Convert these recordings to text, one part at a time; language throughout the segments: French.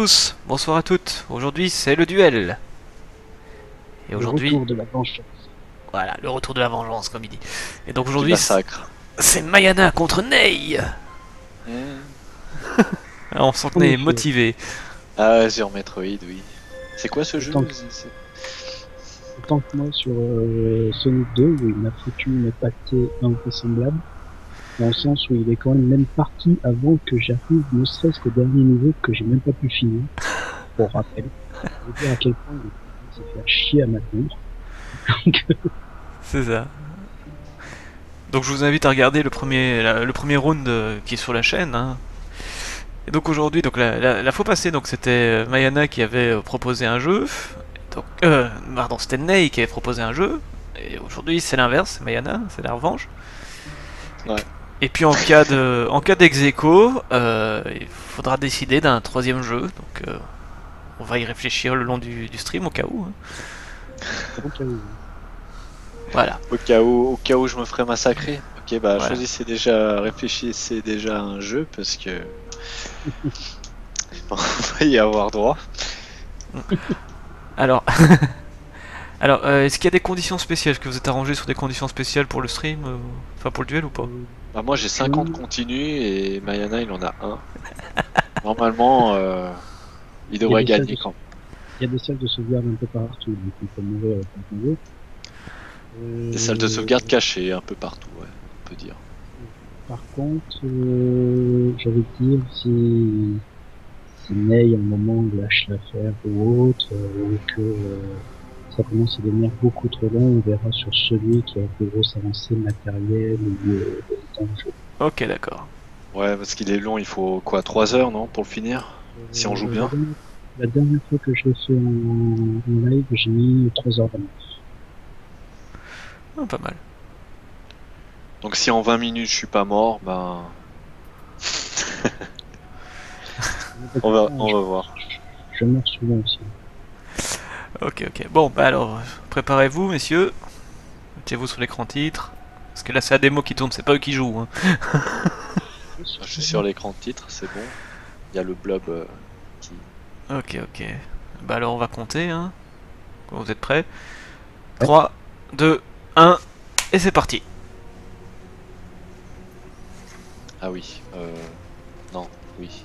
tous, bonsoir à toutes. Aujourd'hui c'est le duel. Et Le aujourd'hui, retour de la vengeance. voilà, le retour de la vengeance comme il dit. Et donc Du aujourd'hui massacre. c'est Mayana contre Ney. Alors, on sent que En Ney est effet. motivé. Ah, sur Metroid, oui. C'est quoi ce jeu? Autant Autant que moi sur Sonic 2 où il m'a foutu une pâtée invraisemblable, dans le sens où il est quand même parti avant que j'arrive ne serait-ce qu'au dernier niveau que j'ai même pas pu finir, pour rappel. Ça veut dire à quel point il s'est fait chier à m'attendre. C'est ça. Donc je vous invite à regarder le premier round qui est sur la chaîne. Hein. Et donc aujourd'hui, donc la fois passée, donc c'était Mayana qui avait proposé un jeu. Donc, pardon, c'était Ney qui avait proposé un jeu. Et aujourd'hui c'est l'inverse, c'est Mayana, c'est la revanche. Ouais. Et puis en cas d'ex-aequo, il faudra décider d'un troisième jeu. Donc on va y réfléchir le long du stream au cas où. Hein. Donc, Voilà. Au cas où je me ferais massacrer. Ok, bah Voilà. réfléchissez déjà à un jeu parce que on va y avoir droit. Alors, est-ce qu'il y a des conditions spéciales? Est-ce que vous êtes arrangé sur des conditions spéciales pour le stream, enfin pour le duel ou pas? Bah moi j'ai 50 continus et Mayana il en a un. Normalement, il devrait Il y a des gagner salles quand il y a des salles de sauvegarde un peu partout, donc on peut mourir quand on veut. même. Des salles de sauvegarde cachées un peu partout, ouais, on peut dire. Par contre, j'allais dire si Ney à un moment lâche l'affaire ou autre, ou que ça commence à devenir beaucoup trop long, on verra sur celui qui a la plus grosse avancée matérielle ou dans le jeu. Ok, d'accord. Ouais, parce qu'il est long, il faut quoi, 3 heures non, pour le finir? Si on joue bien. La dernière fois que je l'ai fait en live, j'ai mis 3 heures d'avance. Ah, pas mal. Donc si en 20 minutes je suis pas mort, ben on va voir. Je meurs souvent aussi. Ok, ok. Bon, bah alors, préparez-vous, messieurs. Mettez-vous sur l'écran titre. Parce que là, c'est la démo qui tourne, c'est pas eux qui jouent. Hein. Je suis sur l'écran de titre, c'est bon. Il y a le blob qui... Ok, ok. Bah alors, on va compter. Hein. Vous êtes prêts? Ouais. 3, 2, 1, et c'est parti. Ah oui, non, oui.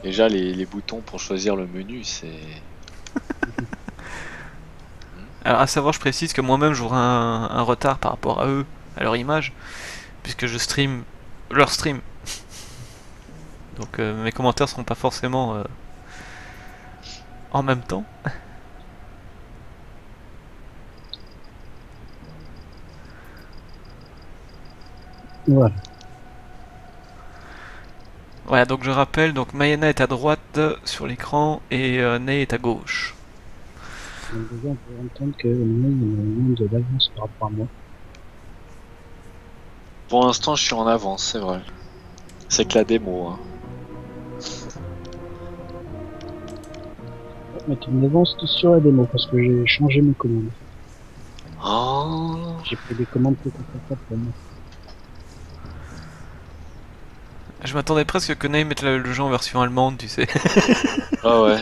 Déjà les boutons pour choisir le menu, c'est... Alors, à savoir, je précise que moi-même, j'aurai un retard par rapport à eux, à leur image, puisque je stream leur stream. Donc, mes commentaires seront pas forcément en même temps. Voilà. Voilà, donc je rappelle, donc Mayana est à droite sur l'écran et Ney est à gauche. Donc déjà, on peut entendre que Ney a moins de l'avance par rapport à moi. Pour l'instant, je suis en avance, c'est vrai. C'est que la démo, hein. Mais tu m'avances sur la démo parce que j'ai changé mes commandes. Oh. J'ai pris des commandes plus confortables pour moi. Je m'attendais presque que Ney mette le jeu en version allemande, tu sais. Ah ouais.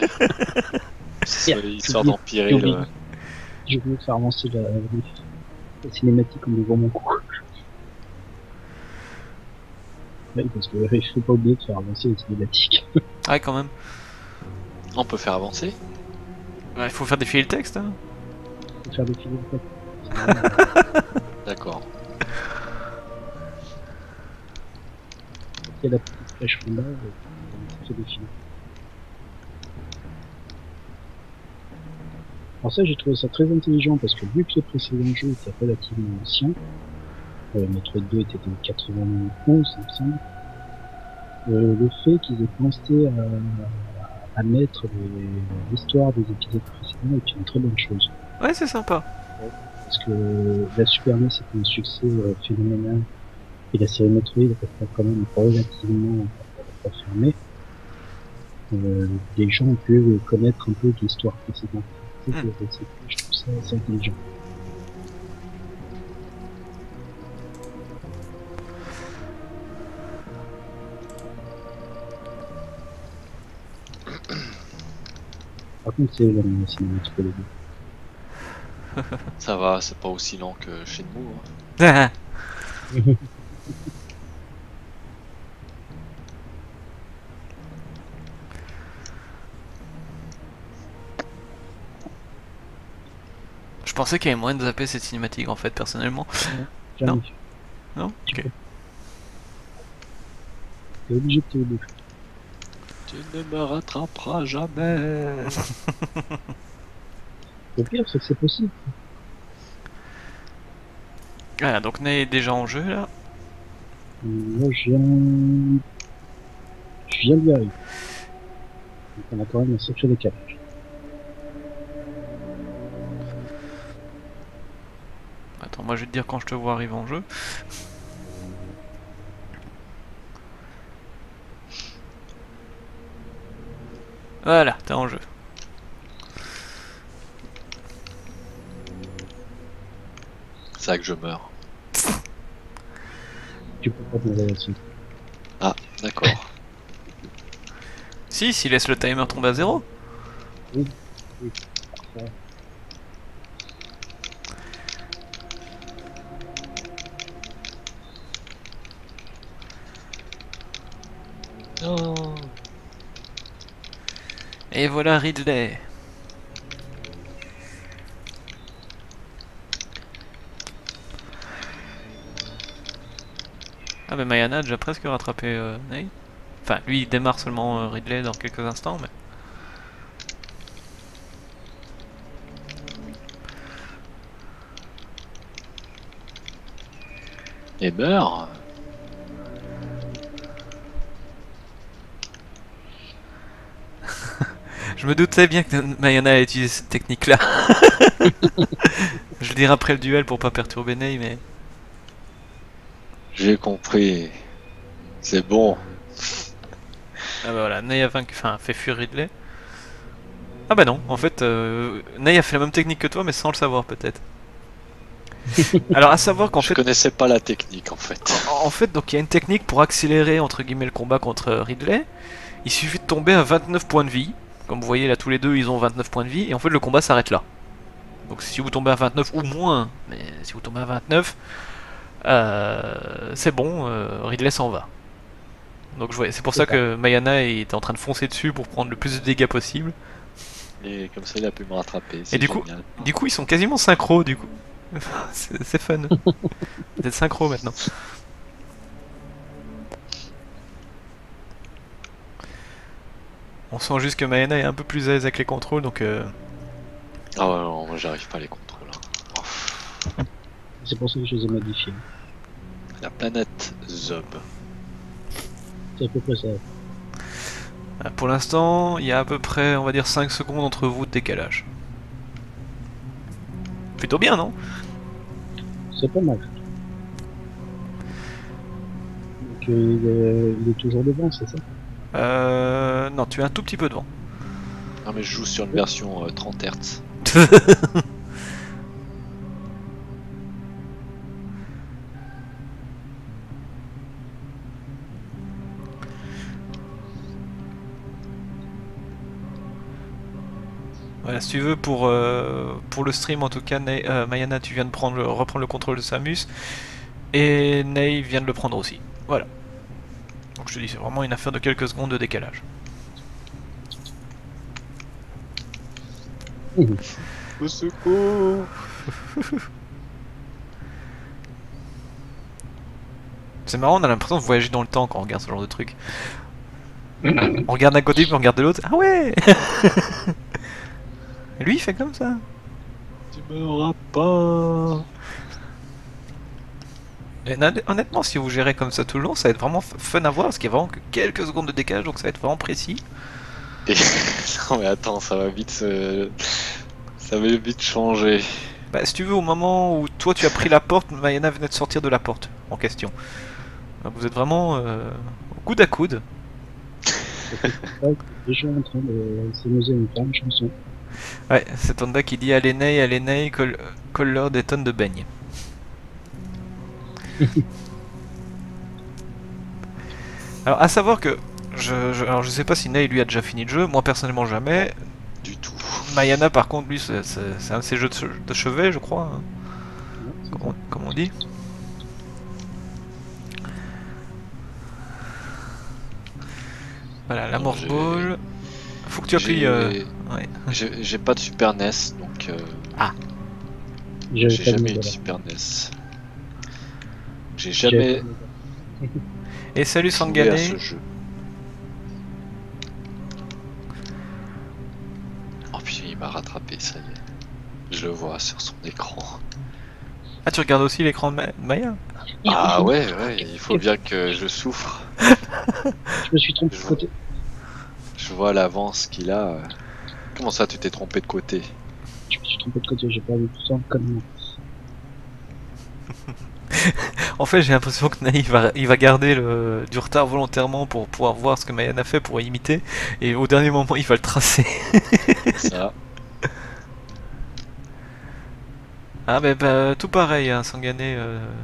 C'est histoire d'empirer le... J'ai voulu faire avancer la cinématique en ouvrant mon cou. Oui, parce que il faut pas oublier de faire avancer les cinématiques. Ouais, quand même. On peut faire avancer? Il faut faire défiler le texte. Hein. Faut faire défiler le texte. D'accord. Il y a la petite flèche fondale ça fait défiler. Alors ça, j'ai trouvé ça très intelligent parce que vu que le précédent jeu était relativement ancien, Metroid 2 était en 91, il me semble, le fait qu'ils aient pensé à mettre l'histoire des épisodes précédents est une très bonne chose. Ouais, c'est sympa. Parce que la Super NES était un succès phénoménal et la série Metroid restait quand même relativement fermée. Les gens ont pu connaître un peu de l'histoire précédente. Je trouve ça assez intelligent. Par contre, c'est long, la cinématique au début. Ça va, c'est pas aussi lent que chez nous. Ah, je pensais qu'il y avait moyen de zapper cette cinématique en fait, personnellement. Jamais. Non. Non. Tu Ok. peux. T'es obligé de te le bouffer. Tu ne me rattraperas jamais. Le pire, c'est que c'est possible. Voilà, donc Ney est déjà en jeu là. Moi, je viens d'y arriver. Donc, on a quand même un sacré décalage. Attends, moi je vais te dire quand je te vois arriver en jeu. Voilà, t'es en jeu. C'est ça que je meurs. Tu peux pas tomber là-dessus. Ah, d'accord. Si, s'il laisse le timer tomber à 0. Oui. Ça. Non. Et voilà Ridley. Ah bah Mayana a déjà presque rattrapé Ney. Enfin, lui il démarre seulement Ridley dans quelques instants, mais... Et meurt. Je me doutais bien que Mayana allait utiliser cette technique-là. Je le dirai après le duel pour pas perturber Ney, mais... J'ai compris. C'est bon. Ah bah voilà, Ney a vaincu... enfin, fait fuir Ridley. Ah bah non, en fait, Ney a fait la même technique que toi, mais sans le savoir peut-être. Alors à savoir qu'en Je fait... connaissais pas la technique en fait. En fait, donc il y a une technique pour accélérer entre guillemets le combat contre Ridley. Il suffit de tomber à 29 points de vie. Comme vous voyez là, tous les deux ils ont 29 points de vie. Et en fait, le combat s'arrête là. Donc si vous tombez à 29 ou moins, mais si vous tombez à 29, c'est bon, Ridley s'en va. Donc c'est pour ça que Mayana était en train de foncer dessus pour prendre le plus de dégâts possible. Et comme ça il a pu me rattraper. Et C'est du coup, génial. ils sont quasiment synchro du coup. C'est fun. Vous êtes synchro maintenant. On sent juste que Mayana est un peu plus à l'aise avec les contrôles, donc Ah ouais, non, moi j'arrive pas à les contrôler. Oh. C'est pour ça que je les ai modifiés. La planète Zob. C'est à peu près ça. pour l'instant, il y a à peu près, on va dire, 5 secondes entre vous de décalage. Plutôt bien, non? C'est pas mal. Donc il est toujours devant, c'est ça? Non, tu es un tout petit peu devant. Non mais je joue sur une version 30 Hz. Voilà, si tu veux, pour le stream, en tout cas, Mayana, tu viens de reprendre le contrôle de Samus. Et Ney vient de le prendre aussi. Voilà. Donc je te dis, c'est vraiment une affaire de quelques secondes de décalage. Au secours. C'est marrant, on a l'impression de voyager dans le temps quand on regarde ce genre de truc. On regarde d'un côté puis on regarde de l'autre. Ah ouais. Et lui il fait comme ça. Tu m'auras pas. Et honnêtement, si vous gérez comme ça tout le long, ça va être vraiment fun à voir, parce qu'il y a vraiment que quelques secondes de décalage, donc ça va être vraiment précis. Et... non mais attends, ça va vite changer. Bah, si tu veux, au moment où toi tu as pris la porte, Mayana venait de sortir de la porte en question. Donc vous êtes vraiment coude à coude. Déjà en train de s'amuser à une faire une chanson. Ouais, c'est Tonda qui dit allez Ney, colle-leur des tonnes de beignes. Alors à savoir que alors je sais pas si Ney lui a déjà fini le jeu, moi personnellement jamais. du tout. Mayana, par contre, lui, c'est un de ses jeux de chevet, je crois, hein, Ouais, c'est comme on dit. Voilà, la Non, j'ai- Ball. Faut que tu appuies. J'ai Ouais. j'ai pas de Super NES, donc J'avais j'ai pas de jamais eu de modèle. Super NES. J'ai J'avais jamais pas de modèle. Et salut joué à Sangane. ce jeu. Oh puis il m'a rattrapé, ça y est. Je le vois sur son écran. Ah, tu regardes aussi l'écran de Maya? Ah ouais, il faut bien que je souffre. Je me suis trompé de côté. Je vois l'avance qu'il a. Comment ça, tu t'es trompé de côté? Je me suis trompé de côté, j'ai perdu tout ça en connement. En fait, j'ai l'impression que Naï il va garder du retard volontairement pour pouvoir voir ce que Mayan a fait pour imiter, et au dernier moment, il va le tracer. Ça. Ah, mais bah, tout pareil, hein, Sangane,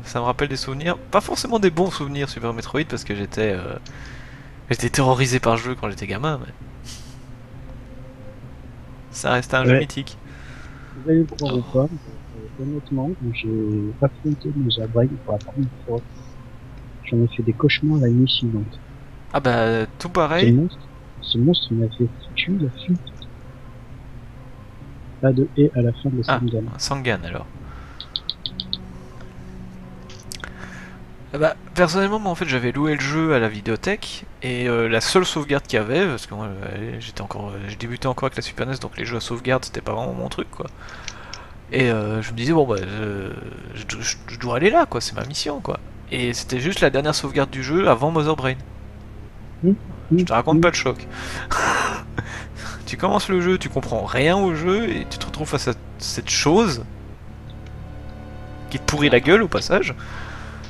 ça me rappelle des souvenirs. Pas forcément des bons souvenirs Super Metroid, parce que j'étais terrorisé par le jeu quand j'étais gamin, mais ça reste un jeu Ouais. mythique. Vous allez le croire ou pas, honnêtement, quand j'ai affronté Mother Brain pour la première fois, j'en ai fait des cauchemars la nuit suivante. Ah bah, tout pareil. Ce monstre m'avait foutu la fuite. Pas de et à la fin de Ah, Sangan. Sangan alors. Ah bah, personnellement, moi en fait j'avais loué le jeu à la vidéothèque et la seule sauvegarde qu'il y avait, parce que moi je débutais encore avec la Super NES, donc les jeux à sauvegarde c'était pas vraiment mon truc quoi. Et je me disais bon bah je dois aller là quoi, c'est ma mission quoi. Et c'était juste la dernière sauvegarde du jeu avant Mother Brain. Je te raconte pas le choc. Tu commences le jeu, tu comprends rien au jeu et tu te retrouves face à cette chose qui te pourrit la gueule au passage.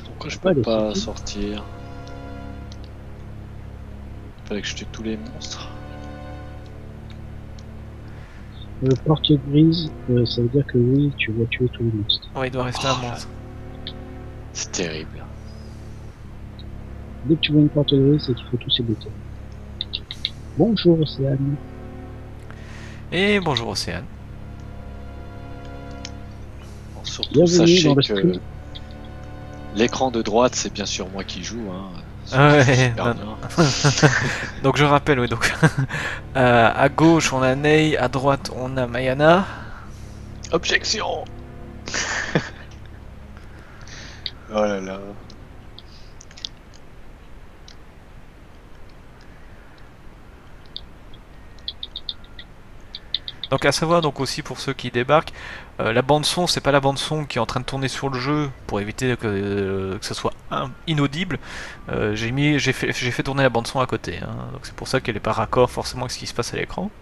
Pourquoi je peux pas sortir? Fallait que je tue tous les monstres. Porte grise, ça veut dire que oui, tu vas tuer tous les monstres. Ouais, il doit rester un monstre. C'est terrible. Dès que tu vois une porte grise, c'est qu'il faut tous écouter. Bonjour Océane. Et bonjour Océane. Bon, surtout Bienvenue sachez dans le que stream. l'écran de droite, c'est bien sûr moi qui joue. Hein. Ouais, non, non. Donc je rappelle, oui, donc à gauche on a Ney, à droite on a Mayana. Objection. Oh là là. Donc à savoir donc aussi pour ceux qui débarquent, la bande son c'est pas la bande son qui est en train de tourner sur le jeu pour éviter que ce soit inaudible. J'ai fait tourner la bande son à côté, hein. Donc c'est pour ça qu'elle est pas raccord forcément avec ce qui se passe à l'écran.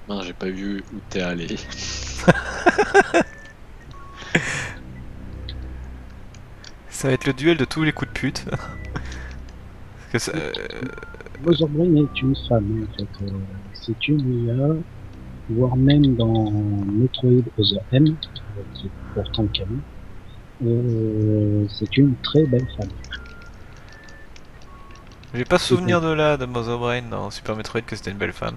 Non, j'ai pas vu où t'es allé. Ça va être le duel de tous les coups de pute. Parce que Mother Brain est une femme en fait. C'est une IA, voire même dans Metroid Other M, qui est pourtant canon. C'est une très belle femme. j'ai pas souvenir de Mother Brain dans Super Metroid que c'était une belle femme.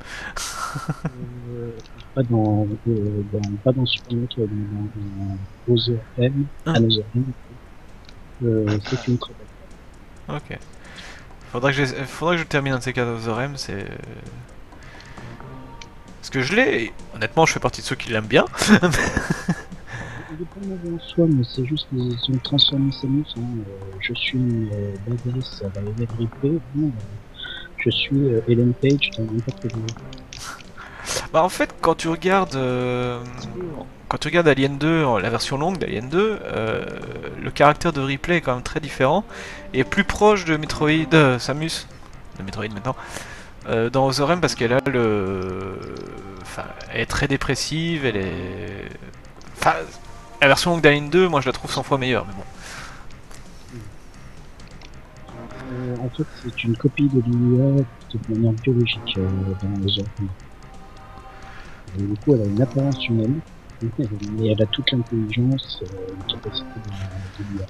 Pas dans Super Metroid, mais dans Other M, Another M. C'est une très belle femme. Ok. Faudrait que je termine un de ces cas d'Ozorem, c'est... Parce que je l'ai, honnêtement je fais partie de ceux qui l'aiment bien. Il est pas mauvais en soi, mais c'est juste qu'ils ont transformé Samus en je suis badass, ça va aider le replay. Non, je suis Ellen Page dans n'importe quel jeu. Bah en fait quand tu regardes Alien 2, la version longue d'Alien 2, le caractère de Ripley est quand même très différent et plus proche de Samus, de Metroid maintenant, dans Other M parce qu'elle a enfin, elle est très dépressive, elle est... Enfin, la version longue d'Alien 2, moi je la trouve 100 fois meilleure, mais bon. En fait, c'est une copie de l'IA de manière biologique dans les organes. Et du coup, elle a une apparence humaine, mais elle a toute l'intelligence et une capacité de l'IA.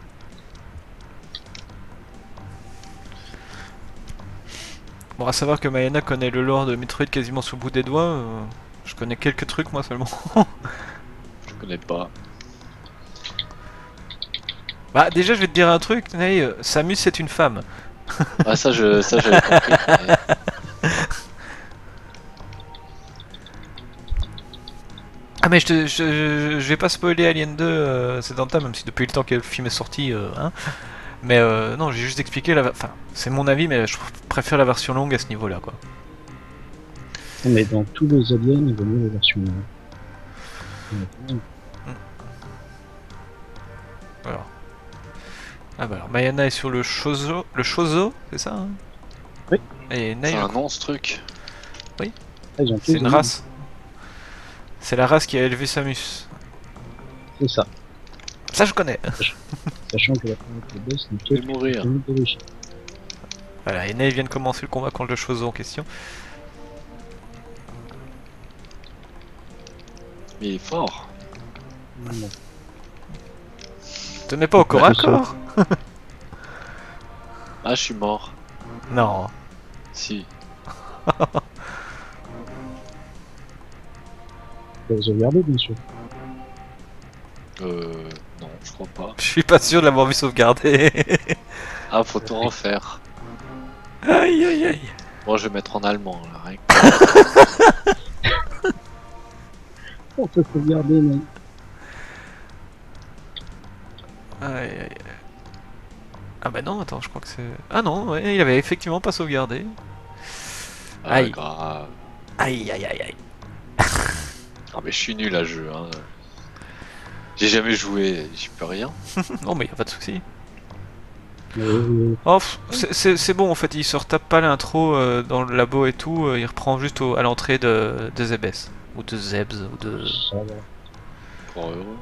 Bon, à savoir que Mayana connaît le lore de Metroid quasiment sous le bout des doigts. Je connais quelques trucs moi seulement. Je connais pas. Bah déjà je vais te dire un truc, Ney, Samus c'est une femme. Ah ça j'avais compris. Mais... Ah mais je vais pas spoiler Alien 2, c'est dans le tas, même si depuis le temps que le film est sorti, hein. Mais non, j'ai juste expliqué la... Enfin, c'est mon avis, mais je préfère la version longue à ce niveau-là, quoi. Non, mais dans tous les aliens, il vaut mieux la version longue. Alors. Ah bah alors, Mayana est sur le Chozo, c'est ça, hein? Oui. Et Ney, C'est un nom ce truc. Ah, ils ont tous c'est une des race. C'est la race qui a élevé Samus. noms. C'est ça. Ça je connais. Sachant que la première boss n'est Je vais que mourir. une d'origine. Voilà, et Ney vient de commencer le combat contre le Chozo en question. Mais il est fort. Non. Te mets pas au corps à Je corps. Ah je suis mort. Non. Si. Faut les sauvegarder, bien sûr. Non, je crois pas. Je suis pas sûr de l'avoir vu sauvegarder. Ah faut tout refaire. Aïe aïe aïe. Moi je vais mettre en allemand là. Rien que- On peut sauvegarder, mais... Aïe aïe aïe. Ah bah non, attends, je crois que c'est... Ah non, ouais, il avait effectivement pas sauvegardé. Ah, Aïe. grave. Aïe aïe aïe aïe. Ah mais je suis nul à jeu. Hein. J'ai jamais joué, j'y peux rien. Non mais y a pas de souci. Euh, Oh, c'est bon en fait, il se retape pas l'intro dans le labo et tout, il reprend juste à l'entrée de Zebes. Ou de Zebs, ou de... ça va. Pour heureux.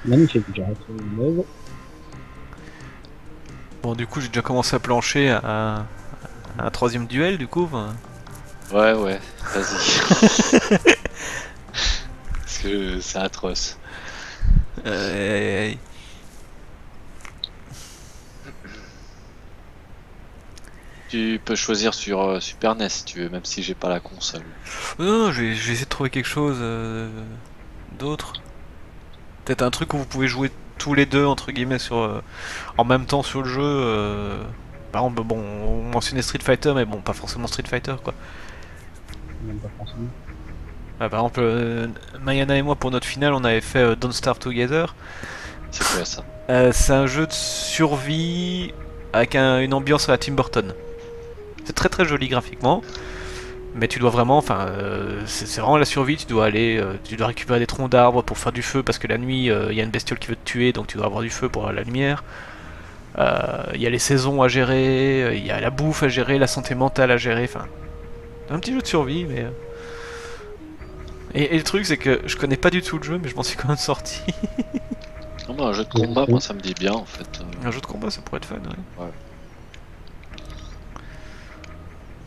Magnifique, j'ai raté une œuvre. Bon du coup j'ai déjà commencé à plancher à un troisième duel du coup. Enfin. Ouais, vas-y. Parce que c'est atroce. Aïe. Tu peux choisir sur Super NES si tu veux, même si j'ai pas la console. Non, je vais essayer de trouver quelque chose d'autre. Peut-être un truc où vous pouvez jouer tous les deux entre guillemets sur en même temps sur le jeu. Par exemple, bon, on mentionnait Street Fighter, mais bon, pas forcément Street Fighter quoi. Même pas forcément. Ah, par exemple, Mayana et moi pour notre finale, on avait fait Don't Starve Together. C'est quoi ça? C'est un jeu de survie avec une ambiance à la Tim Burton. C'est très très joli graphiquement, mais tu dois vraiment, enfin, c'est vraiment la survie. Tu dois aller, tu dois récupérer des troncs d'arbres pour faire du feu parce que la nuit, il y a une bestiole qui veut te tuer, donc tu dois avoir du feu pour avoir la lumière. Il y a les saisons à gérer, il y a la bouffe à gérer, la santé mentale à gérer. Enfin, un petit jeu de survie, mais. Et le truc, c'est que je connais pas du tout le jeu, mais je m'en suis quand même sorti. Non, mais un jeu de combat, moi ça me dit bien en fait. Un jeu de combat, ça pourrait être fun, ouais. Ouais.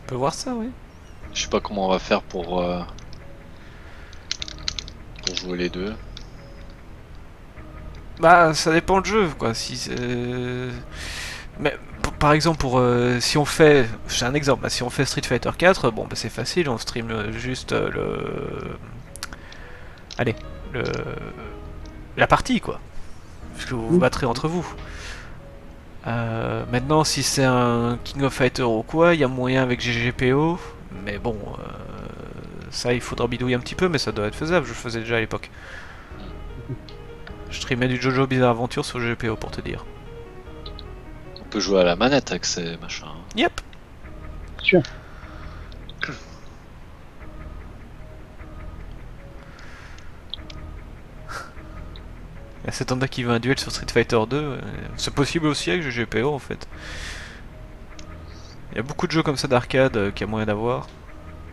On peut voir ça, oui. Je sais pas comment on va faire pour jouer les deux. Bah, ça dépend du jeu, quoi. Si mais par exemple, pour si on fait, j'ai un exemple. Bah, si on fait Street Fighter 4, bon, bah c'est facile, on stream juste allez, la partie, quoi. Puisque vous vous battrez entre vous. Maintenant, si c'est un King of Fighter ou quoi, il y a moyen avec GGPO, mais bon, ça il faudra bidouiller un petit peu, mais ça doit être faisable, je le faisais déjà à l'époque. Je streamais du Jojo Bizarre Adventure sur GGPO pour te dire. On peut jouer à la manette avec ces machins. Yep. Sûr. Il y a cet Anda qui veut un duel sur Street Fighter 2, c'est possible aussi avec GGPO en fait. Il y a beaucoup de jeux comme ça d'arcade qu'il y a moyen d'avoir.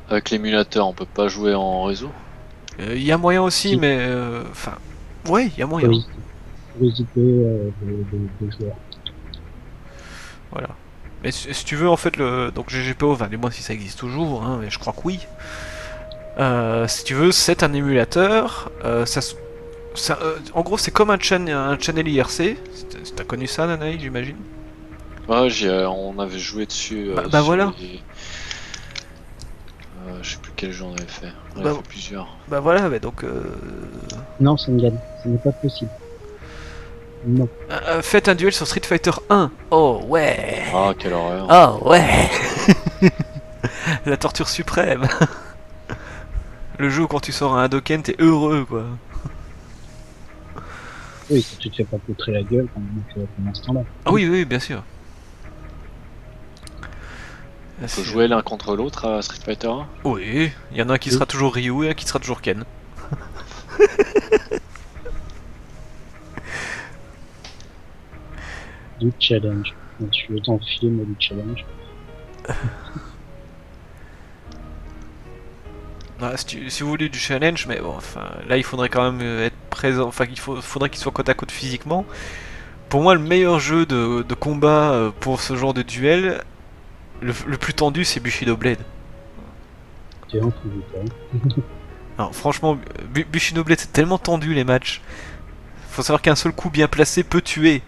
Avec l'émulateur, on peut pas jouer en réseau. Il y a moyen aussi, Si. mais enfin, ouais, il y a moyen. Pour hésiter des joueurs. Voilà. Mais si tu veux, en fait, donc GGPO, enfin, du moins si ça existe toujours, hein, mais je crois que oui. Si tu veux, c'est un émulateur. En gros, c'est comme un channel IRC. T'as connu ça, Nanaï, j'imagine? Ouais, on avait joué dessus. Bah sur voilà. Je sais plus quel jeu on avait fait. On Bah, avait fait plusieurs. bah voilà, mais donc Non, Sengan, ce n'est pas possible. Non. faites un duel sur Street Fighter 1. Oh ouais. Ah, quelle horreur. Oh ouais. La torture suprême. Le jeu où quand tu sors un Hadoken, t'es heureux quoi. Oui, tu te fais pas poutrer la gueule pendant ce temps-là. Ah oui, oui, bien sûr. On peut jouer l'un contre l'autre à Street Fighter 1. Oui, il y en a un qui sera toujours Ryu et un qui sera toujours Ken. Du challenge. Je suis autant film du challenge. Ah, si vous voulez du challenge, mais bon, enfin, là il faudrait quand même être présent, enfin faudrait qu'il soit côte à côte physiquement. Pour moi, le meilleur jeu de combat pour ce genre de duel, le plus tendu, c'est Bushido Blade. T'es un peu vite, hein. Alors franchement, Bushido Blade c'est tellement tendu les matchs. Faut savoir qu'un seul coup bien placé peut tuer.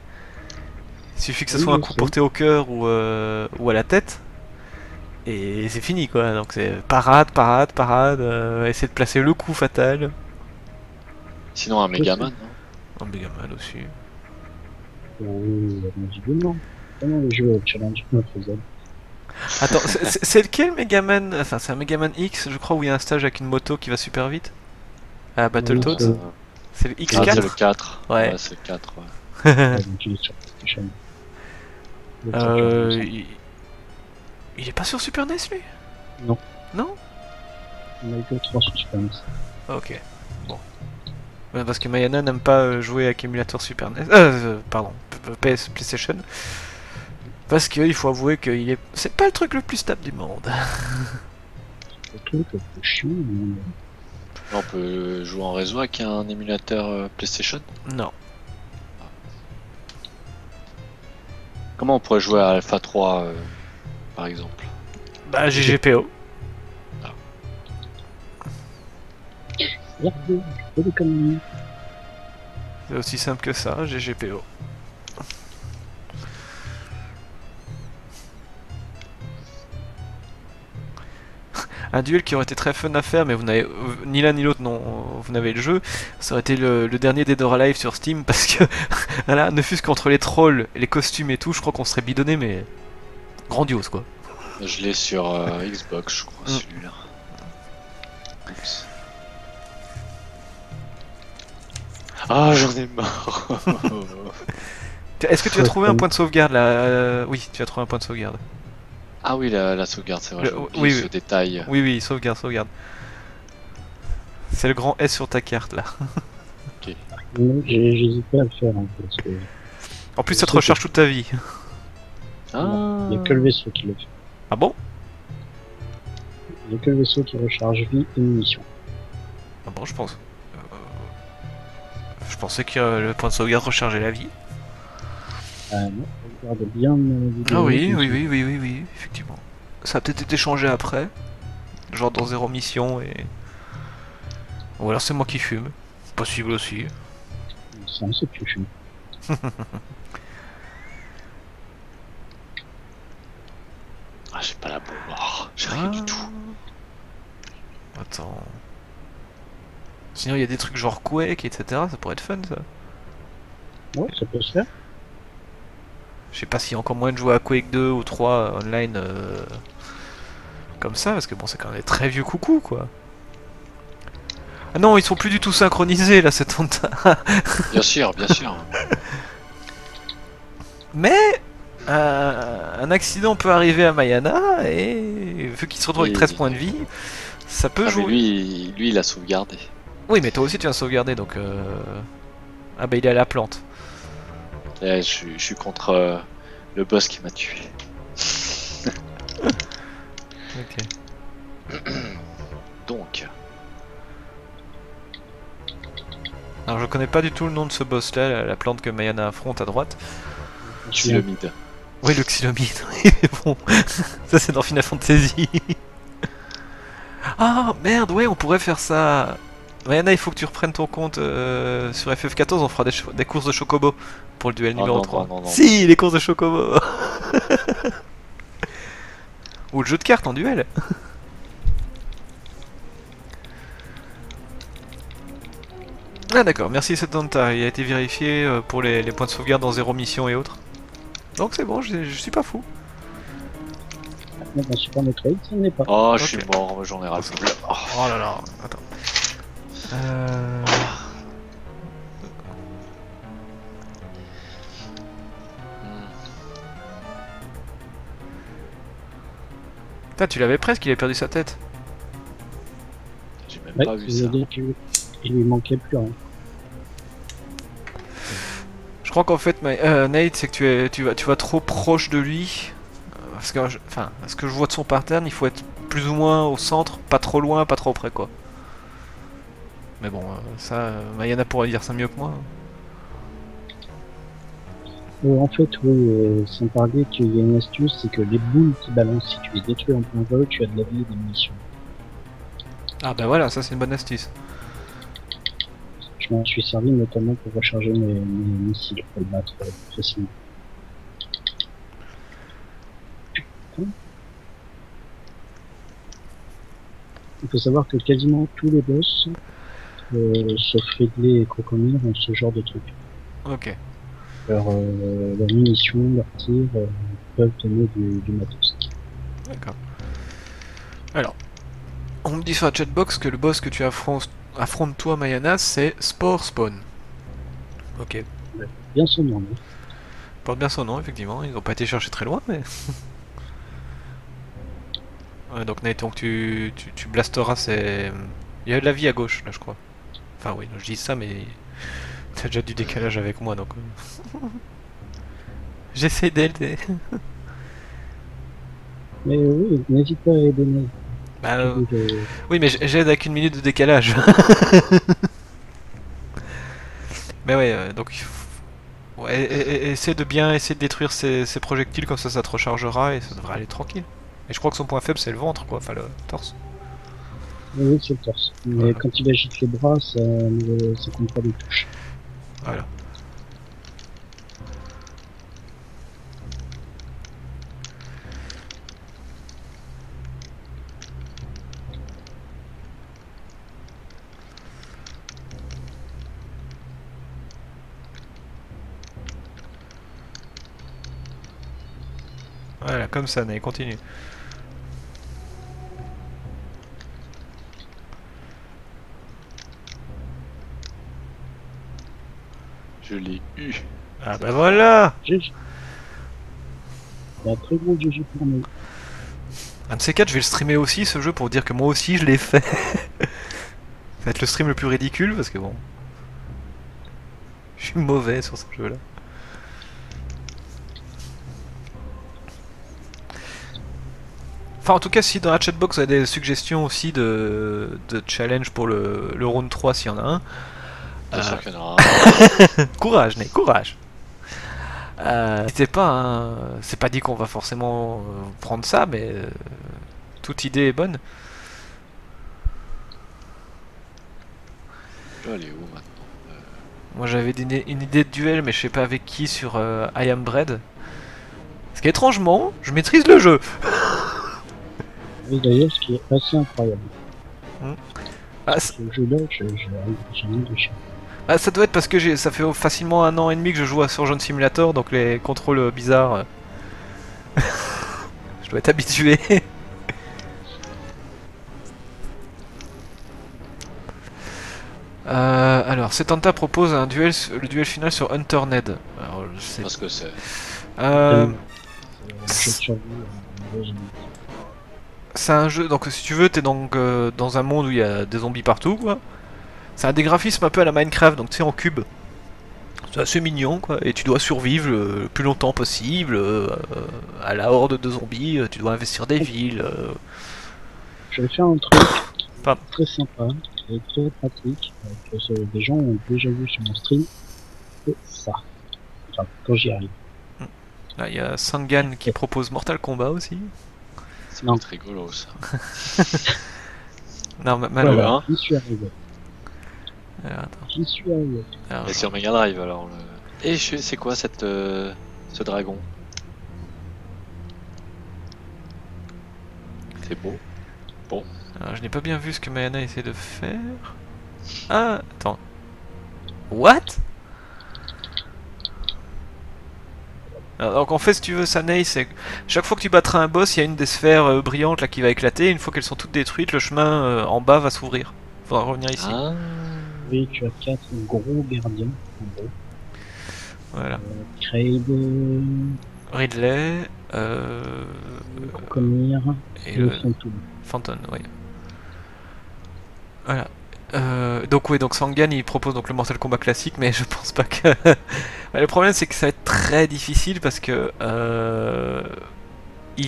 Il suffit que ce Oui, soit un je coup sais. porté au cœur ou à la tête. Et c'est fini quoi, donc c'est parade, parade, parade, essayer de placer le coup fatal. Sinon, un Megaman. Un Megaman aussi. Visiblement. Comment les jeux au challenge faisable. Attends, c'est lequel Megaman? Enfin, c'est un Megaman X, je crois, où il y a un stage avec une moto qui va super vite. À Battletoads. Oui, C'est le Ah, c'est le X4. 4. Ouais. C'est le 4. Ouais. Donc il est sur PlayStation. Il est pas sur Super NES lui? Non. Non? On a eu que 3 sur Super NES. Ok. Bon. Ouais, parce que Mayana n'aime pas jouer avec émulateur Super NES. Pardon, PlayStation. Parce qu'il faut avouer que c'est pas le truc le plus stable du monde. Le truc le plus chiant, mais Là, on peut jouer en réseau avec un émulateur PlayStation. Non. Comment on pourrait jouer à Alpha 3 par exemple? Bah, GGPO. regardez, je fais des conneries. C'est aussi simple que ça, GGPO. Un duel qui aurait été très fun à faire, mais vous n'avez ni l'un ni l'autre, non, vous n'avez le jeu. Ça aurait été le dernier Dead or Alive sur Steam parce que là, ne fût-ce qu'entre les trolls, les costumes et tout, je crois qu'on serait bidonné, mais grandiose quoi. Je l'ai sur Xbox, je crois, celui-là. Oups. Ah, j'en ai marre. Est-ce que tu as trouvé un point de sauvegarde là? Oui, tu as trouvé un point de sauvegarde. Ah oui, la sauvegarde, c'est vrai, j'ai oublié oui, ce oui. détail. Oui, oui, sauvegarde, sauvegarde. C'est le grand S sur ta carte là. J'hésite pas à le faire, hein, parce que En plus, ça te recharge toute ta vie. Ah. il n'y a que le vaisseau qui le fait. Ah bon? Il n'y a que le vaisseau qui recharge vie et munitions. Ah bon, je pense. Je pensais que le point de sauvegarde rechargeait la vie. Ah non, regarde bien Ah oui, oui, oui, oui, oui, oui, effectivement. Ça a peut-être été changé après. Genre dans Zéro Mission et... Ou alors c'est moi qui fume. Possible aussi. Ça, c'est plus chiant. Ah, j'ai pas la bombe. Oh, j'ai rien du tout. Attends. Sinon il y a des trucs genre Quake, etc. Ça pourrait être fun ça. Ouais, ça peut se faire. Je sais pas s'il y a encore moyen de jouer à Quake 2 ou 3 online comme ça, parce que bon, c'est quand même des très vieux coucous quoi. Ah non, ils sont plus du tout synchronisés là, cette honte. Bien sûr, bien sûr. Mais un accident peut arriver à Mayana et vu qu'il se retrouve avec 13 points de vie, ça peut Ah, mais jouer. lui, il a sauvegardé. Oui, mais toi aussi tu as sauvegardé donc. Ah bah il est à la plante. Et je suis contre le boss qui m'a tué. Ok. Donc, Alors je connais pas du tout le nom de ce boss là, la plante que Mayana affronte à droite. Xylomide. Oui, le Xylomide. Bon, ça c'est dans Final Fantasy. Ah merde, ouais, on pourrait faire ça. Mayana, il faut que tu reprennes ton compte sur FF14, on fera des courses de Chocobo pour le duel numéro 3. non. Si, les courses de Chocobo. Ou le jeu de cartes en duel. Ah d'accord, merci Setanta, il a été vérifié pour les points de sauvegarde en 0 mission et autres. Donc c'est bon, je suis pas fou. Mais dans Super Metroid, ça n'est pas. Oh, Ok. je suis mort, j'en ai ras le bol. Oh. Oh là là, attends. Putain, tu l'avais presque, il a perdu sa tête. J'ai même Ouais, pas vu ça ça. veut dire qu'il lui manquait plus rien. Je crois qu'en fait, Nate, c'est que tu vas trop proche de lui. Parce que, enfin, ce que je vois de son pattern, il faut être plus ou moins au centre, pas trop loin, pas trop près, quoi. Mais bon, ça, Mayana pourrait dire ça mieux que moi. En fait, oui, sans parler qu'il y a une astuce, c'est que les boules qui balancent, si tu les détruis en plein vol, tu as de la vie et des munitions. Ah bah voilà, ça c'est une bonne astuce. Je m'en suis servi notamment pour recharger mes missiles pour le battre facilement. Il faut savoir que quasiment tous les boss, sauf Ridley et Crocomire, ont ce genre de truc. Ok. Leurs munitions, leurs tirs peuvent donner du matos. D'accord. Alors, on me dit sur la chatbox que le boss que tu affrontes toi, Mayana, c'est Spore Spawn. Ok. Bien son nom, hein. Porte bien son nom, effectivement. Ils n'ont pas été chercher très loin, mais. Ouais, donc Nate, donc tu blasteras ces. Il y a de la vie à gauche, là, je crois. Enfin, oui, je dis ça, mais. T'as déjà du décalage avec moi, donc. J'essaie d'aider. Mais oui, n'hésite pas à aider. Bah, oui, mais j'aide avec 1 minute de décalage. Mais ouais, donc il faut... Ouais, essaie de bien essayer de détruire ces projectiles, comme ça te rechargera et ça devrait aller tranquille. Et je crois que son point faible c'est le ventre, quoi, enfin le torse. Oui, c'est le torse. Mais Voilà. quand il agite les bras, ça compte pas les touches. Voilà. Voilà, comme ça, allez, continue. Je l'ai eu. Ah bah voilà. GG. Il y a un très gros GG pour nous. Un de ces quatre, je vais le streamer aussi, ce jeu, pour dire que moi aussi je l'ai fait. Ça va être le stream le plus ridicule, parce que bon... Je suis mauvais sur ce jeu-là. Enfin, en tout cas, si dans la chatbox vous avez des suggestions aussi de challenge pour le round 3, s'il y en a un. C'est sûr qu'il y en aura un. Courage, Ney, courage. N'hésitez pas, hein. C'est pas dit qu'on va forcément prendre ça, mais toute idée est bonne. Je vais aller où maintenant? Moi j'avais une idée de duel, mais je sais pas avec qui sur I Am Bread. Parce qu'étrangement, je maîtrise le jeu. Et d'ailleurs, ce qui est assez incroyable. Ah, Ce jeu-là, j'ai rien de cher. ah, ça doit être parce que ça fait facilement 1 an et demi que je joue à Surgeon Simulator, donc les contrôles bizarres. Je dois être habitué. Alors, Setanta propose le duel final sur Hunter Ned. Alors, je sais Parce que c'est. Je survie c'est un jeu, donc si tu veux, t'es donc dans un monde où il y a des zombies partout, quoi. C'est un des graphismes un peu à la Minecraft, donc tu sais, en cube. C'est assez mignon, quoi, et tu dois survivre le plus longtemps possible à la horde de zombies, tu dois investir des villes. Je vais faire un truc Pardon. très sympa et très pratique, que des gens ont déjà vu sur mon stream. C'est ça. Enfin, quand j'y arrive. Là, il y a Sangan qui propose Mortal Kombat aussi. C'est Non. pas très rigolo ça. Non, Ouais, malheureusement. hein. J'y suis arrivé. Alors, attends. J'y suis arrivé. Alors, Et sur Mega Drive alors. Et c'est quoi ce dragon? C'est beau. Alors, je n'ai pas bien vu ce que Mayana essaie de faire. Ah, attends. What? Alors, donc en fait, si tu veux, Sanei, c'est chaque fois que tu battras un boss, il y a une des sphères brillantes là qui va éclater. Une fois qu'elles sont toutes détruites, le chemin en bas va s'ouvrir. Faudra revenir ici. Ah. Oui, tu as 4 gros gardiens, en gros. Voilà. Kraid, Ridley, Conir et et le Phantom. Phantom, oui. Voilà. Donc oui, donc Sangan il propose donc le Mortal Kombat classique, mais je pense pas que. Ouais, le problème c'est que ça va être très difficile parce que Non,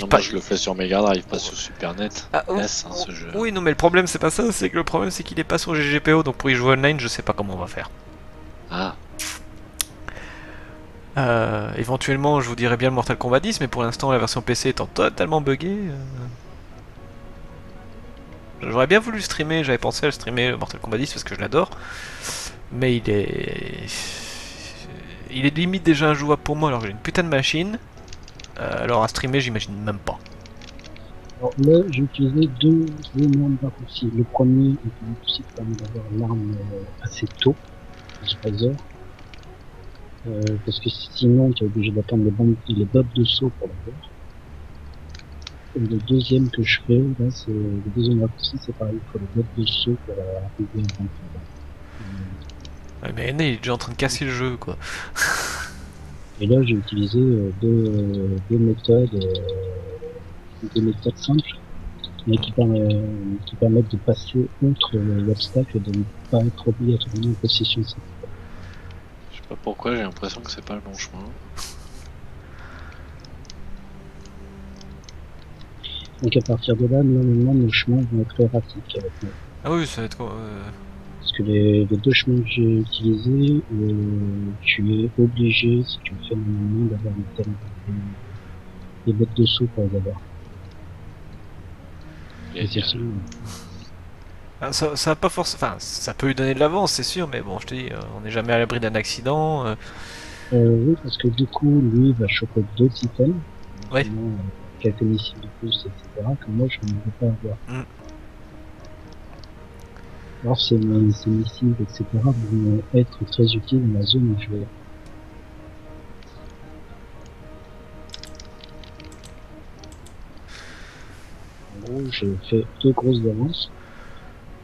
moi je le fais sur Mega Drive, pas sur Super NES. Oh, NES, hein, ce jeu. oui, non, mais le problème c'est pas ça, c'est que le problème c'est qu'il est pas sur GGPO, donc pour y jouer online, je sais pas comment on va faire. Ah. Éventuellement, je vous dirais bien le Mortal Kombat 10, mais pour l'instant, la version PC étant totalement buggée. J'aurais bien voulu streamer, j'avais pensé à streamer le Mortal Kombat 10 parce que je l'adore, mais il est limite déjà injouable pour moi alors que j'ai une putain de machine. Alors à streamer, j'imagine même pas. Alors là, j'ai utilisé deux énormes raccourcis. Le premier est un raccourci qui permet d'avoir l'arme assez tôt, à 3 heures. Parce que sinon, tu es obligé d'attendre les bottes de saut pour l'avoir. Et le deuxième que je fais, là, c'est le deuxième raccourci, c'est pareil, il faut les bottes de saut pour arriver à 20. Ouais, mais N, il est déjà en train de casser le jeu, quoi. Et là, j'ai utilisé deux méthodes simples, mais qui permettent de passer outre l'obstacle et de ne pas être obligatoirement en possession de cette. Je sais pas pourquoi, j'ai l'impression que c'est pas le bon chemin. Donc à partir de là, normalement, nos chemins vont être erratiques avec moi. Ah oui, ça va être... Parce que les deux chemins que j'ai utilisés, tu es obligé, si tu le fais normalement, d'avoir des bottes de saut pour les avoir. Et c'est ça. Ça va pas forcément... Enfin, ça peut lui donner de l'avance, c'est sûr, mais bon, je te dis, on n'est jamais à l'abri d'un accident. Oui, parce que du coup, lui, il va choper d'autres items. Ouais. Quelques missiles de plus, etc. que moi, je ne veux pas avoir. Alors, ces missiles, etc. vont être très utiles dans la zone où je vais. En gros, j'ai fait 2 grosses avances,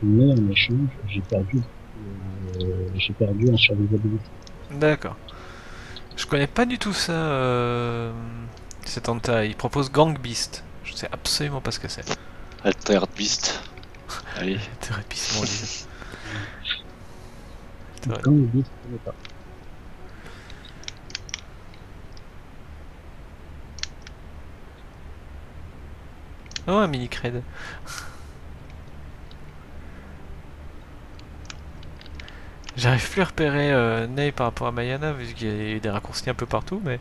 mais en échange, j'ai perdu en survivabilité. D'accord. Je connais pas du tout ça, cet anta. Il propose Gang Beast. Je sais absolument pas ce que c'est. Altered Beast. Allez. Altered Beast, mon livre. Gang Beast, je ne sais pas. Oh, un mini cred. J'arrive plus à repérer Ney par rapport à Mayana vu qu'il y a des raccourcis un peu partout, mais...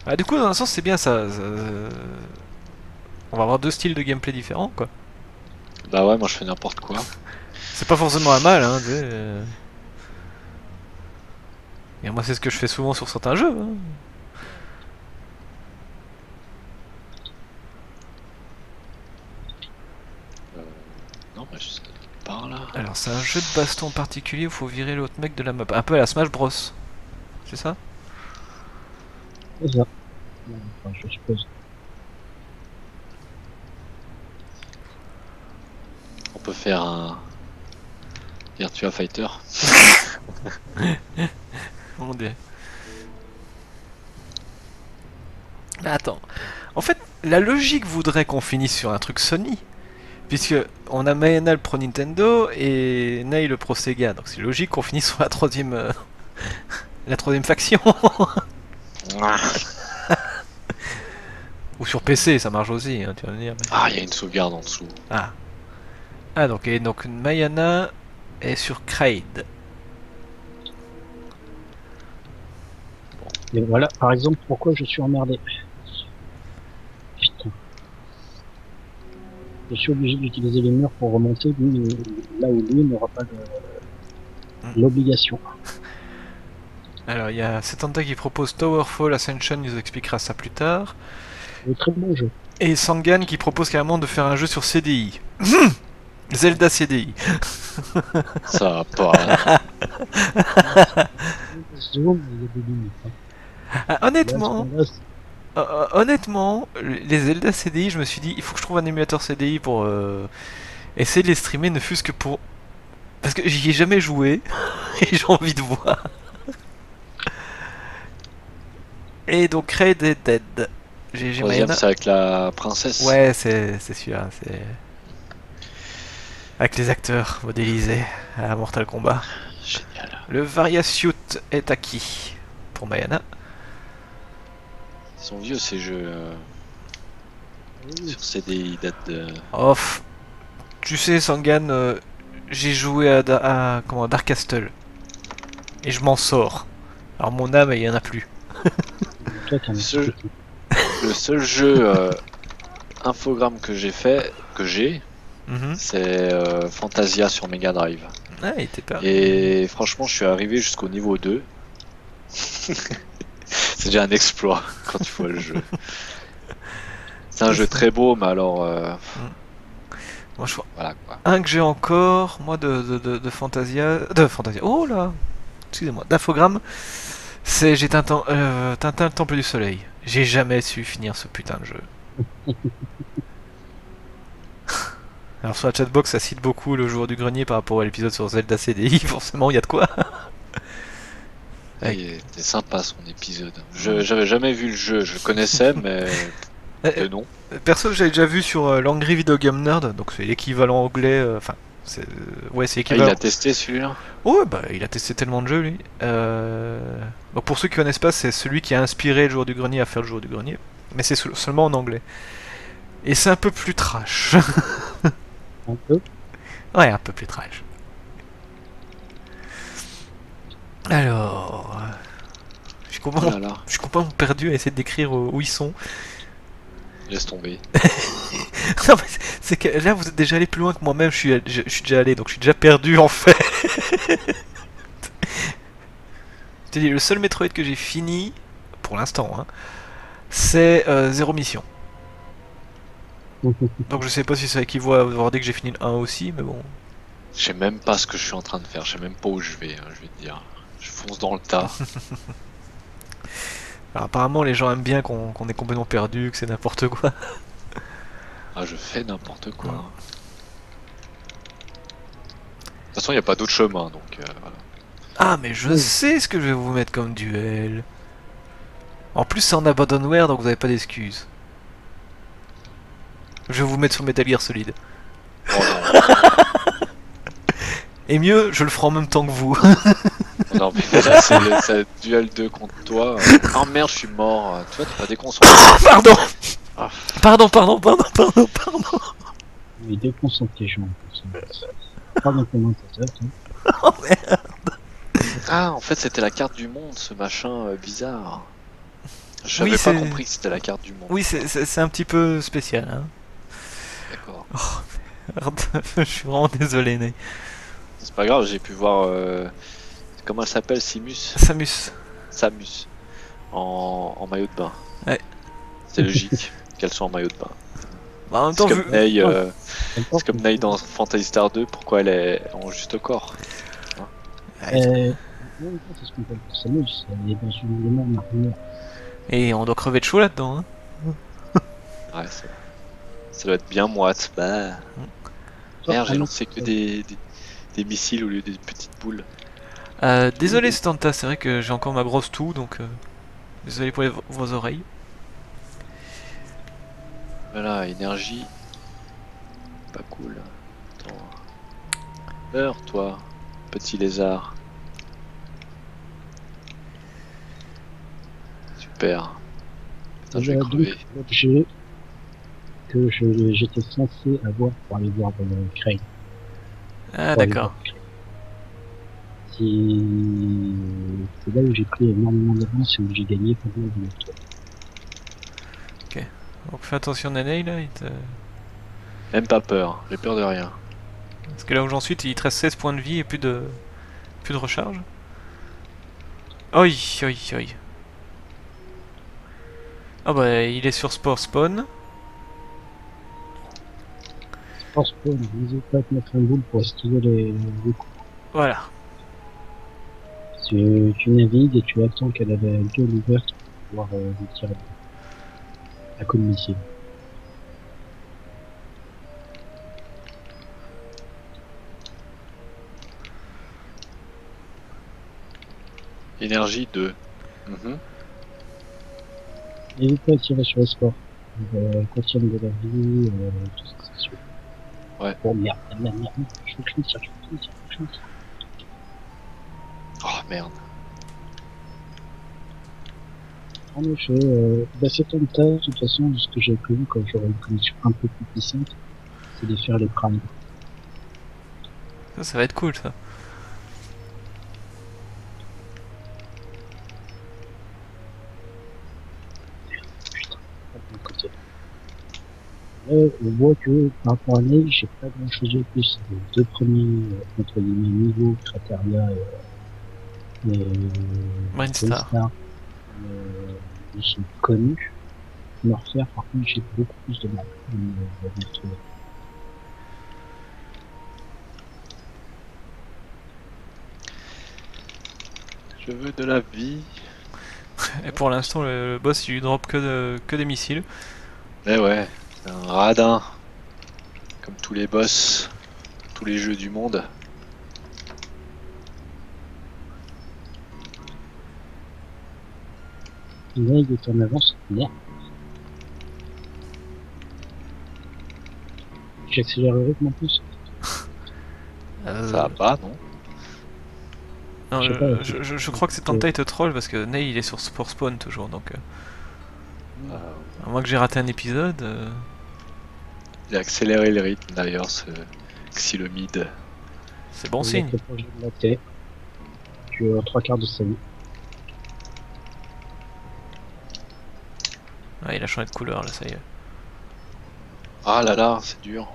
Ah, du coup, dans un sens, c'est bien ça. On va avoir deux styles de gameplay différents, quoi. Bah ouais, moi je fais n'importe quoi. C'est pas forcément un mal, hein, tu sais. Et moi, c'est ce que je fais souvent sur certains jeux. Hein. Non, mais je sais par là. Alors, c'est un jeu de baston particulier où il faut virer l'autre mec de la map. Un peu à la Smash Bros. C'est ça? C'est ça. Enfin, je suppose. On peut faire un Virtua Fighter. Mon dieu. Mais attends. En fait, la logique voudrait qu'on finisse sur un truc Sony. Puisque on a Mayana le Pro Nintendo et Ney le Pro Sega. Donc c'est logique qu'on finisse sur la troisième faction. Ou sur PC, ça marche aussi, hein, tu vas me dire. Mais... Ah, il y a une sauvegarde en dessous. Ah. Ah, donc Mayana est sur Kraid. Et voilà, par exemple, pourquoi je suis emmerdé. Putain. Je suis obligé d'utiliser les murs pour remonter, lui, là où lui n'aura pas l'obligation. Alors, il y a Setanta qui propose Towerfall Ascension, il nous expliquera ça plus tard. Un très bon jeu. Et Sangan qui propose carrément de faire un jeu sur CDI. Zelda CDI. Ça va pas. Il y a des limites. Hein. Ah, Là, honnêtement, là, c'est- honnêtement, les Zelda CDI, je me suis dit, il faut que je trouve un émulateur CDI pour essayer de les streamer, ne fût-ce que pour... Parce que j'y ai jamais joué, et j'ai envie de voir. Et donc, Red Dead Dead. J'ai Troisième, Mayana. c'est avec la princesse. Ouais, c'est celui-là, c'est... Avec les acteurs modélisés à Mortal Kombat. Génial. Le Varia Suit est acquis pour Mayana. Ils sont vieux ces jeux. Sur CD, ils datent de. Off. Tu sais, Sangan, j'ai joué comment, Dark Castle. Et je m'en sors. Alors mon âme, il y en a plus. Toi, t'en as Ce- fait tout. Le seul jeu infogramme que j'ai, Mhm. c'est Fantasia sur Mega Drive. Ah, il était pas... Et franchement, je suis arrivé jusqu'au niveau 2. C'est déjà un exploit quand tu vois le jeu. C'est un jeu très beau, mais alors. Moi, je vois Voilà quoi. un que j'ai encore, moi, de Fantasia... De Fantasia... Oh là. Excusez-moi, d'infogramme. C'est j'ai Tintin, Tintin le Temple du Soleil. J'ai jamais su finir ce putain de jeu. Alors sur la chatbox, ça cite beaucoup le joueur du grenier par rapport à l'épisode sur Zelda CDI. Forcément, il y a de quoi. Ouais. Il était sympa son épisode. J'avais jamais vu le jeu, je le connaissais, mais de nom. Perso, j'avais déjà vu sur l'Angry Video Game Nerd, donc c'est l'équivalent anglais. Enfin, c'est ouais, c'est Ah, il équivalent. a testé celui-là. Ouais, bah il a testé tellement de jeux lui. Donc pour ceux qui connaissent pas, c'est celui qui a inspiré le joueur du grenier à faire le joueur du grenier, mais c'est seulement en anglais. Et c'est un peu plus trash. Un peu. Ouais, un peu plus trash. Alors, je suis Oh complètement, là là, je suis complètement perdu à essayer de décrire où ils sont. laisse tomber. Non, mais c'est que là vous êtes déjà allé plus loin que moi-même. Je suis déjà allé, donc je suis déjà perdu en fait. Je t'ai dit, le seul Metroid que j'ai fini pour l'instant, hein, c'est Zéro Mission. Donc je sais pas si ça équivaut à avoir dit que j'ai fini le 1 aussi, mais bon. Je sais même pas ce que je suis en train de faire, je sais même pas où je vais, hein, je vais te dire. Je fonce dans le tas. Alors, apparemment les gens aiment bien qu'on est complètement perdu, que c'est n'importe quoi. Ah, je fais n'importe quoi. Ouais. De toute façon, il n'y a pas d'autre chemin, donc voilà. Ah mais je sais ce que je vais vous mettre comme duel. En plus c'est en abandonware, donc vous avez pas d'excuses. Je vais vous mettre sur Metal Gear Solid. Oh non, Et mieux, je le ferai en même temps que vous. non mais là, c'est le duel 2 contre toi. Oh merde, je suis mort. Tu vois, t'es pas déconcentré. Pardon. Ah. Pardon. Il déconcentre les gens. Pardon, commentateur. Hein. Oh merde. Ah, en fait, c'était la carte du monde, ce machin bizarre. J'avais Oui, pas c'est- compris que c'était la carte du monde. Oui, c'est un petit peu spécial. Hein. D'accord. Merde, je suis vraiment désolé, Ney. C'est pas grave, j'ai pu voir. Comment elle s'appelle, Simus Samus. Samus. En maillot de bain. Ouais. C'est logique qu'elle soit en maillot de bain. Bah, en même C'est temps, comme, vu... Ney, Encore, c'est comme Ney dans Phantasy Star 2, pourquoi elle est en juste corps. Non, c'est ce qu'on appelle Samus. Elle est dans une énorme armure. Et on doit crever de chaud là-dedans. Hein. Ouais, ça doit être bien moite. Bah. Merde, j'ai lancé que des missiles au lieu des petites boules. Désolé Stanta, c'est vrai que j'ai encore ma grosse toux, donc désolé pour vos oreilles. Voilà, énergie. Pas cool. Attends. Meurs, toi, petit lézard. Super. Putain, je vais Voilà crever. donc l'objet que j'étais censé avoir pour aller voir dans le Crane. Ah d'accord. C'est là où j'ai pris énormément d'avance et où j'ai gagné pas mal de tours. Donc fais attention Nanei là, Même pas peur, j'ai peur de rien. parce que là où j'en suis, il te reste 16 points de vie et plus de recharge. Oi. Ah bah il est sur Sport Spawn. Sport spawn, n'hésite pas à te mettre un boule pour esquiver les coups. Voilà. Tu navigues et tu attends qu'elle ait la gueule ouverte pour pouvoir lui tirer à coup de missile. Énergie 2. N'hésite pas à tirer sur les sports. Contiennent de la vie, tout ça, c'est sûr. Ouais. Oh merde, merde. Je veux que je me tire. Oh merde. En effet, c'est ton tas, de toute façon, de ce que j'ai prévu quand j'aurai une connexion un peu plus puissante, c'est de faire les primes. Ça va être cool, ça. On voit que par rapport à Neil, j'ai pas grand chose de plus. Les deux premiers, entre guillemets, niveaux, Crateria et Brainstar. Ils sont connus. Me refaire, par contre, j'ai beaucoup plus de mal à me retrouver. Je veux de la vie. Et pour l'instant, le boss il lui drop que des missiles. Mais ouais, c'est un radin. Comme tous les boss, tous les jeux du monde. Là, il est en avance. Merde. J'accélère le rythme en plus. Ça va pas, non? Non, Je sais pas, je crois que c'est Tentai te troll parce que Ney il est sur Sport Spawn toujours donc. À moins que j'ai raté un épisode. Il a accéléré le rythme d'ailleurs, ce Xylomide. C'est bon signe. Tu as 3 quarts de sa vie. Ouais, il a changé de couleur là, ça y est. Ah là là, c'est dur.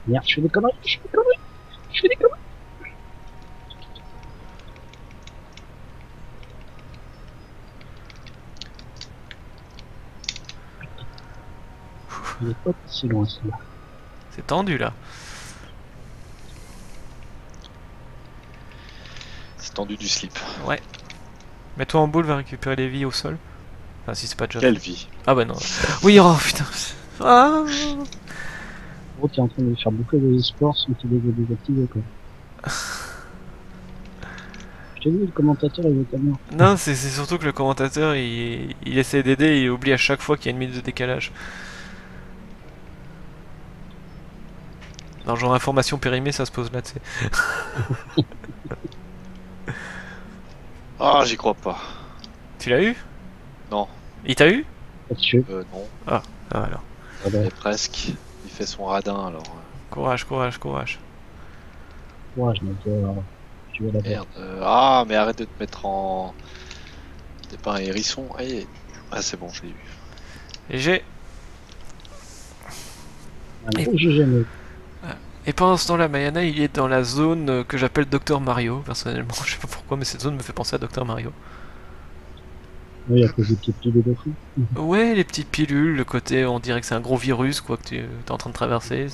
Merde, je fais des conneries. Il est pas si loin, celui-là. C'est tendu là. C'est tendu du slip. Ouais. Mets-toi en boule, va récupérer les vies au sol. Enfin, si c'est pas déjà. Quelle vie. Ah bah non. Oui, oh putain. Ah. Oh, t'es en train de faire beaucoup de sports sans qu'il ait désactivé, quoi. Je t'ai dit, le commentateur, il est tellement. Non, c'est surtout que le commentateur il essaie d'aider et il oublie à chaque fois qu'il y a une minute de décalage. Non, genre information périmée, ça se pose là, tu sais. Ah, j'y crois pas. Tu l'as eu? Non. Il t'a eu? Non. Ah alors. Ah bah, Mais presque. Il fait son radin alors. Courage. ouais, je n'ai pas. Tu vas la voir. Merde. Ah, mais arrête de te mettre en. T'es pas un hérisson. Allez. Ah, c'est bon, je l'ai eu. Et j'ai. Un gros GG. Et pendant ce temps-là, Mayana, il est dans la zone que j'appelle Dr Mario. Personnellement, je sais pas pourquoi, mais cette zone me fait penser à Dr Mario. Oui, à cause des petites pilules de fou. Ouais, les petites pilules, le côté, on dirait que c'est un gros virus, quoi, que tu es en train de traverser.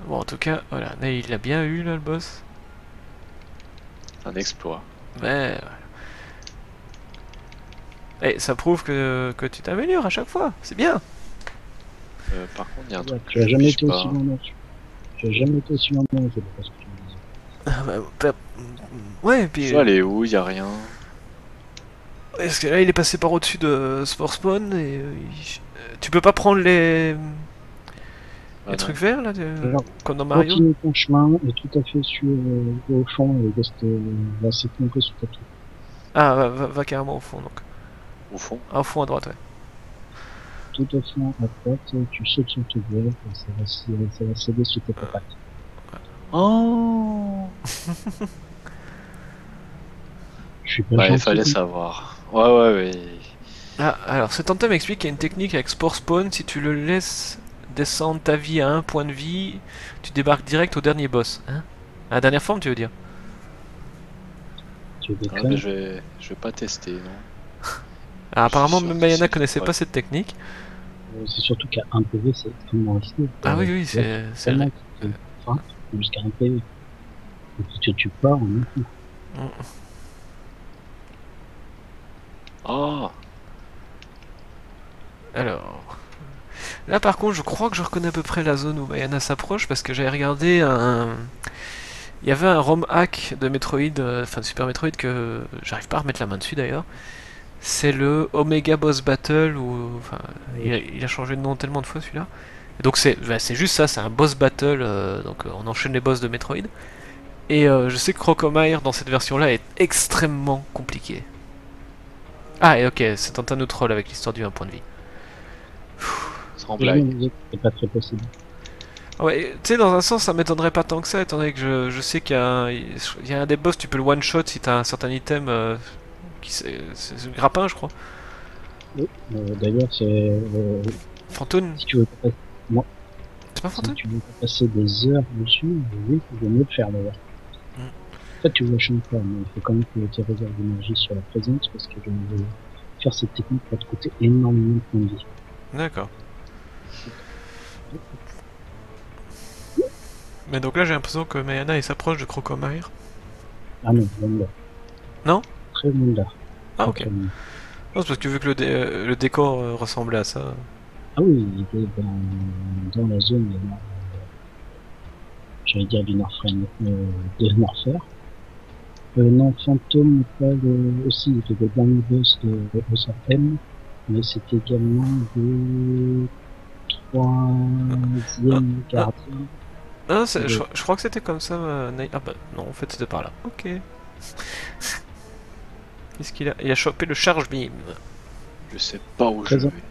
Bon, en tout cas, voilà, Ney, il l'a bien eu, là, le boss. Un exploit. Mais... Et ça prouve que tu t'améliores à chaque fois, c'est bien. Par contre, il y a un truc. Tu as jamais été aussi loin là-dessus. Tu as jamais été aussi loin dans le jeu, parce que tu me disais. Ah bah, ouais, et puis... Je vais aller où? Il y a rien. Parce que là, il est passé par au-dessus de Sport Spawn et... tu peux pas prendre les trucs verts, là, comme dans Mario? Continue ton chemin et tout à fait sur au fond et reste assez complet sur ta pied. Ah, va carrément au fond, donc. Au fond? Ah, au fond, à droite, ouais. Tout au fond à droite, tu sautes sur tes verres et ça va céder sur tes pattes. Oh. Je suis pas Ouais, il gentil, fallait quoi. savoir. Ouais. Ah, alors, cet Anthem m'explique qu'il y a une technique avec Sport Spawn, si tu le laisses descendre ta vie à 1 point de vie, tu débarques direct au dernier boss. Hein? À la dernière forme, tu veux dire? Tu Ah, déconnes. mais je vais pas tester, non. Ah, apparemment, Je suis même sûr que Mayana c'est- connaissait ouais. pas cette technique. C'est surtout qu'à 1 PV, c'est extrêmement risqué. Ah oui, oui, Là, c'est... tellement que tu frappes jusqu'à 1 PV. Et puis tu pars en un coup. Ah, Alors... Là, par contre, je crois que je reconnais à peu près la zone où Mayana s'approche, parce que j'avais regardé un... Il y avait un ROM hack de Metroid, enfin de Super Metroid, que j'arrive pas à remettre la main dessus d'ailleurs. C'est le Omega Boss Battle, ou... Enfin, il a changé de nom tellement de fois celui-là. Et donc c'est juste ça, c'est un boss battle, donc on enchaîne les boss de Metroid. Et je sais que Crocomire dans cette version-là est extrêmement compliqué. Ah, et ok, c'est un Tano troll avec l'histoire du 1 point de vie. sans J'ai jamais blague. dit que c'était pas très possible. Ah ouais, tu sais, dans un sens, ça m'étonnerait pas tant que ça, étant donné que je sais qu'il y a un des boss, tu peux le one-shot si t'as un certain item, c'est le grappin, je crois. Oui. D'ailleurs, Fantône. si tu veux pas, non, C'est pas si Fantône? tu veux pas passer des heures dessus, oui, il vaut mieux le faire d'ailleurs. Mm. En fait, tu le changes pas, mais il faut quand même que tes réserves d'énergie sur la présence parce que faire cette technique va te coûter énormément de points de vie. D'accord. Mais donc là, j'ai l'impression que Mayana il s'approche de Crocomire. Ah non, loin de là. Non? Très loin de là. Ah, Très, ok. très loin. Non, c'est parce que vu que le décor ressemblait à ça. Ah oui, il était dans la zone, j'allais dire du Norfair, de Norfair. Non, Fantôme, pas le, aussi, il était dans le boss de Osa M, mais c'était également le troisième gardien. Ah, je crois que c'était comme ça. Ah bah non, en fait c'était par là. Ok. Qu'est-ce qu'il a? Il a chopé le charge beam. Je sais pas où je Présent. vais.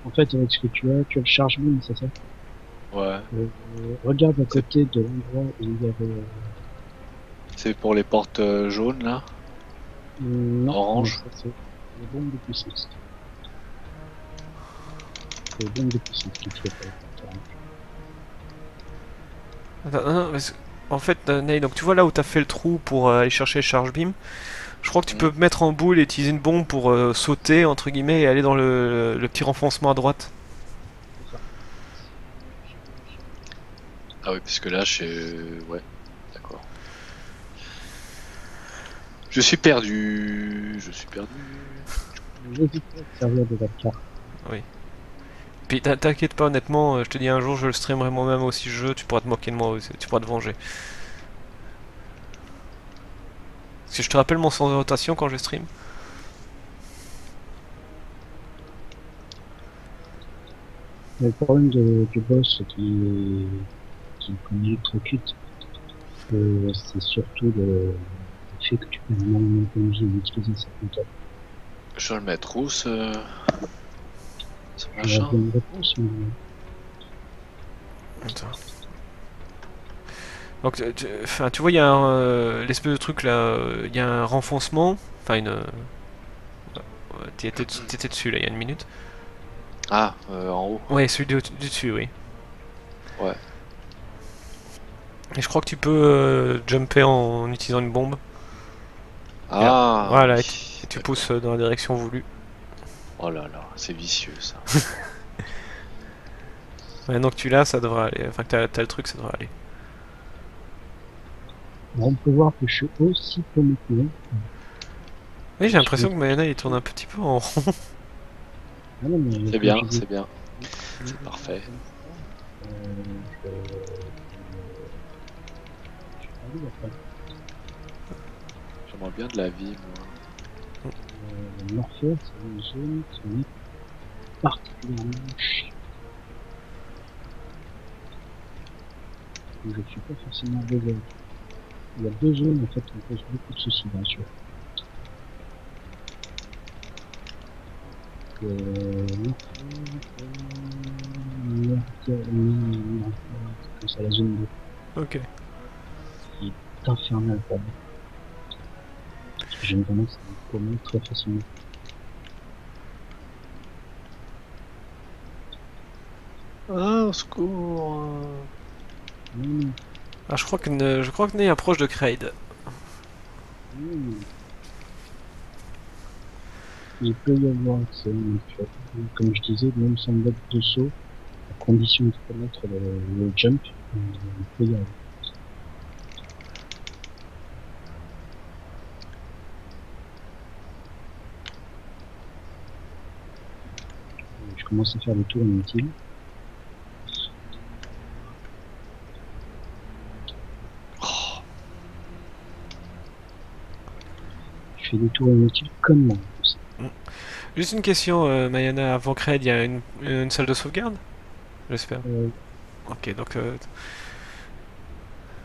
En fait, avec ce que tu as le charge beam, c'est ça? Ouais. Regarde à côté de l'endroit où il y avait... C'est pour les portes jaunes là. non, Orange. non, ça, c'est les bombes de puissance. C'est les bombes de puissance qui te fait pas. Attends, non, en fait, Ney, donc tu vois là où t'as fait le trou pour aller chercher le charge beam. Je crois que tu peux mettre en boule et utiliser une bombe pour sauter entre guillemets et aller dans le petit renfoncement à droite. Ah oui, parce que là, ouais, d'accord. Je suis perdu. Je suis perdu. N'hésite pas à te servir de la carte. Puis t'inquiète pas, honnêtement, je te dis un jour je le streamerai moi-même aussi ce jeu, tu pourras te moquer de moi aussi, tu pourras te venger. Parce que je te rappelle mon sens de rotation quand je stream. Mais le problème du boss qui m'électrocute, c'est surtout le fait que tu peux énormément de vie en utilisant cette méthode. Je vais le mettre où ce Je machin? vais une réponse, mais Attends. Donc, enfin, tu vois, il y a l'espèce de truc là, il y a un renfoncement, enfin une. T'étais dessus là, il y a une minute. Ah, en haut. Ouais, celui du dessus, oui. Ouais. Et je crois que tu peux jumper en utilisant une bombe. Ah. Voilà, oui. et tu pousses dans la direction voulue. Oh là là, c'est vicieux ça. Maintenant que tu l'as, ça devrait aller. Enfin, que t'as le truc, ça devrait aller. on peut voir que je suis aussi connecté. Oui, j'ai l'impression que Mayana il tourne un petit peu en rond. Ah non, mais C'est bien, c'est bien. C'est parfait. J'aimerais bien de la vie, moi. Morphée, c'est une zone qui est particulièrement chiante. Je suis pas forcément réservé. Il y a deux zones en fait qui me posent beaucoup de soucis bien sûr. C'est la zone 2 Ok. qui est infernale pour moi. Parce que j'ai une tendance à me paumer très facilement. Ah, au secours. Non, Ah, je crois que Ney approche de Kraid. Il peut y avoir accès, donc, comme je disais, même sans mettre de saut, à condition de connaître le jump, il peut y aller. Je commence à faire des tours inutiles. Je fais des tours inutiles comme moi. Juste une question, Mayana, avant Kraid, il y a une salle de sauvegarde? J'espère. Ok, donc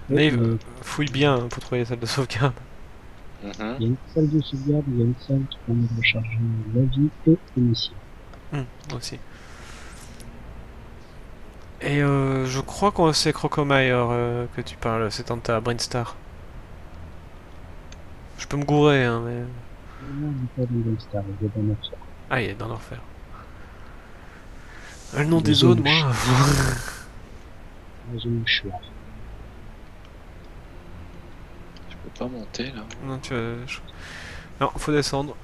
Ney fouille bien hein, pour trouver les salles de sauvegarde. Il y a une salle de sauvegarde, il y a une salle qui permet de recharger la vie et les missiles. Aussi. Et je crois qu'on c'est Crocomire que tu parles, c'est dans ta Brainstar. Je peux me gourer, hein, mais... Non, il n'est pas dans Brainstar, il est dans l'enfer. Ah, il est dans l'enfer. Le nom des zones, moi... La zone où je suis là. Tu peux pas monter là? Non, non, faut descendre.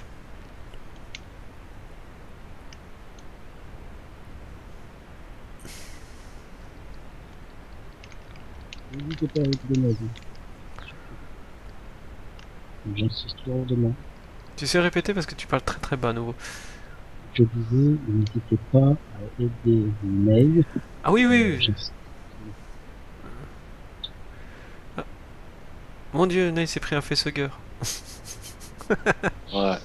N'hésitez pas avec des nazis. J'insiste lourdement. Tu sais répéter parce que tu parles très très bas à nouveau. Je disais, n'hésitez pas à aider Ney. Ah oui, oui, oui. Ah. Mon dieu, Ney s'est pris un facehugger. Ouais.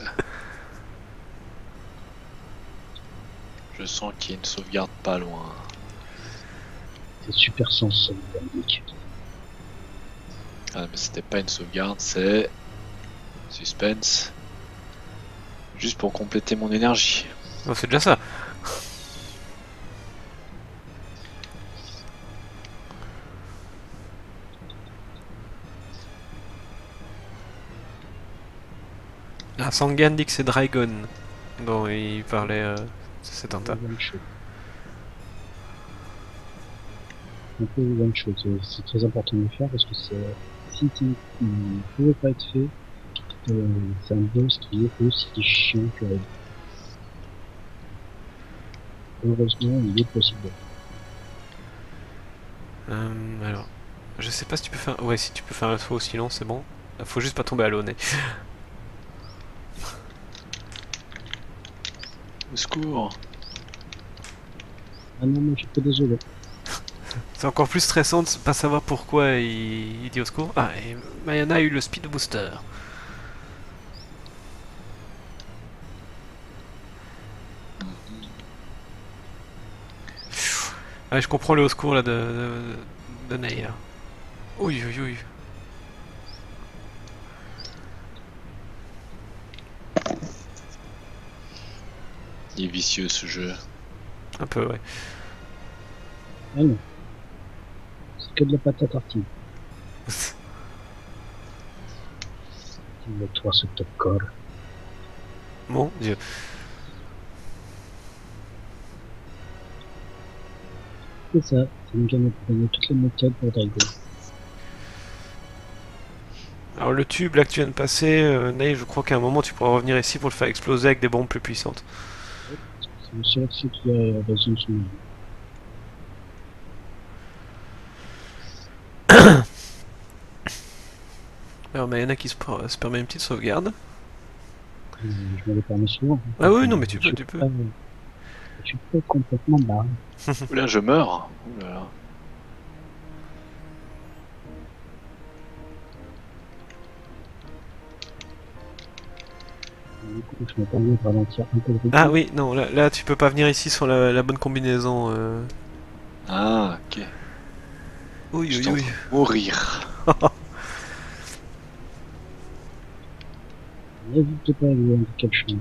Je sens qu'il y a une sauvegarde pas loin. C'est super sens sauvegardique. Ah mais c'était pas une sauvegarde, c'est... Suspense. Juste pour compléter mon énergie. Oh, c'est déjà ça. Ah, Sangan dit que c'est Dragon. Bon, il parlait de cet tas. Un peu one shot, c'est très important de le faire parce que si il ne pouvait pas être fait, c'est un boss qui est aussi chiant que Raid. Heureusement, il est possible. Alors, je sais pas si tu peux faire... Ouais, si tu peux faire un saut au silence, c'est bon. Faut juste pas tomber à l'eau, Ney. Au secours. Ah non, moi je suis pas désolé. C'est encore plus stressant de pas savoir pourquoi il dit au secours. Ah, et Mayana a eu le speed booster. Ah, je comprends le au secours là de Ney. Oui, oui, oui. Il est vicieux ce jeu. Un peu, ouais. Ah non. C'est que de la pâte à tartine. Dis-moi-toi ce top corps. Mon dieu. C'est ça, c'est une gamme pour gagner toutes les méthodes pour Dragon. Alors le tube là que tu viens de passer, Ney, je crois qu'à un moment tu pourras revenir ici pour le faire exploser avec des bombes plus puissantes. C'est le seul accès qu'il y a à la zone sous-marine. Alors Mayana qui se permet une petite sauvegarde. Je me le permets souvent. Ah oui, non mais tu peux. Tu peux complètement barrer. Oula, je meurs. Oulala. Du coup, je me permets de ralentir un peu le rythme. Ah oui, non, là tu peux pas venir ici sans la bonne combinaison. Ah, ok. Oui, Je oui, suis en oui. train de mourir. N'hésite pas à lui indiquer quel chemin.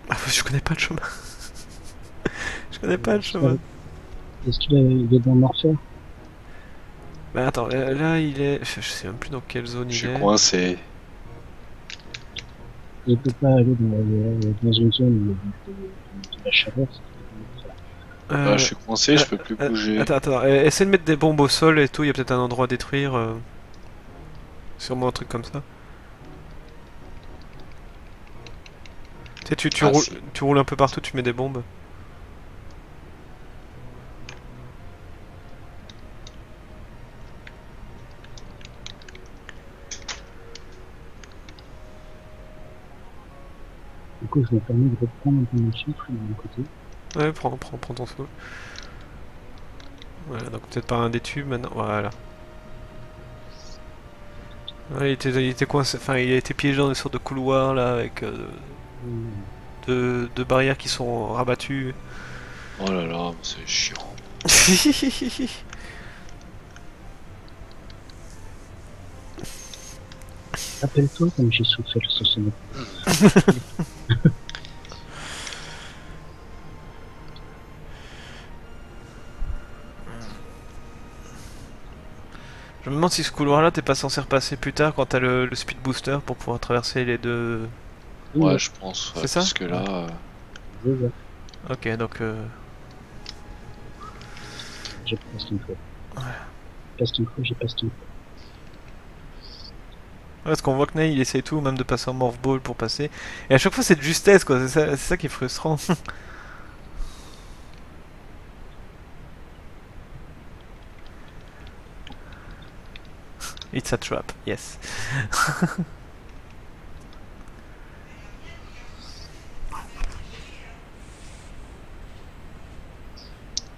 Ah, je connais pas le chemin. Je connais pas le chemin. Est-ce qu'il est dans l'enfer? Bah attends, là il est... Je sais même plus dans quelle zone Je il est. suis coincé. Il peut pas aller dans une zone où il y a de la chaleur. Je suis coincé, je peux plus bouger. Attends, essaie de mettre des bombes au sol et tout, il y a peut-être un endroit à détruire. Sûrement un truc comme ça. Tu sais, tu roules un peu partout, tu mets des bombes. Du coup, je me permets de reprendre un peu mon chiffre de mon côté. Ouais, prends ton souffle. Voilà, donc peut-être par un des tubes maintenant. Voilà. Ouais, il était coincé, enfin il a été piégé dans une sorte de couloir là avec deux barrières qui sont rabattues. Oh là là, c'est chiant. Rappelle-toi comme j'ai souffert sur ce mot. Je me demande si ce couloir là t'es pas censé repasser plus tard quand t'as le speed booster pour pouvoir traverser les deux. Ouais, je pense. C'est ça? Parce que là. Ok, donc. Je passe une fois. J'ai passé une fois. Ouais, parce qu'on voit que Ney il essaie tout, même de passer en morph ball pour passer. Et à chaque fois c'est de justesse quoi, c'est ça qui est frustrant. It's a trap, yes.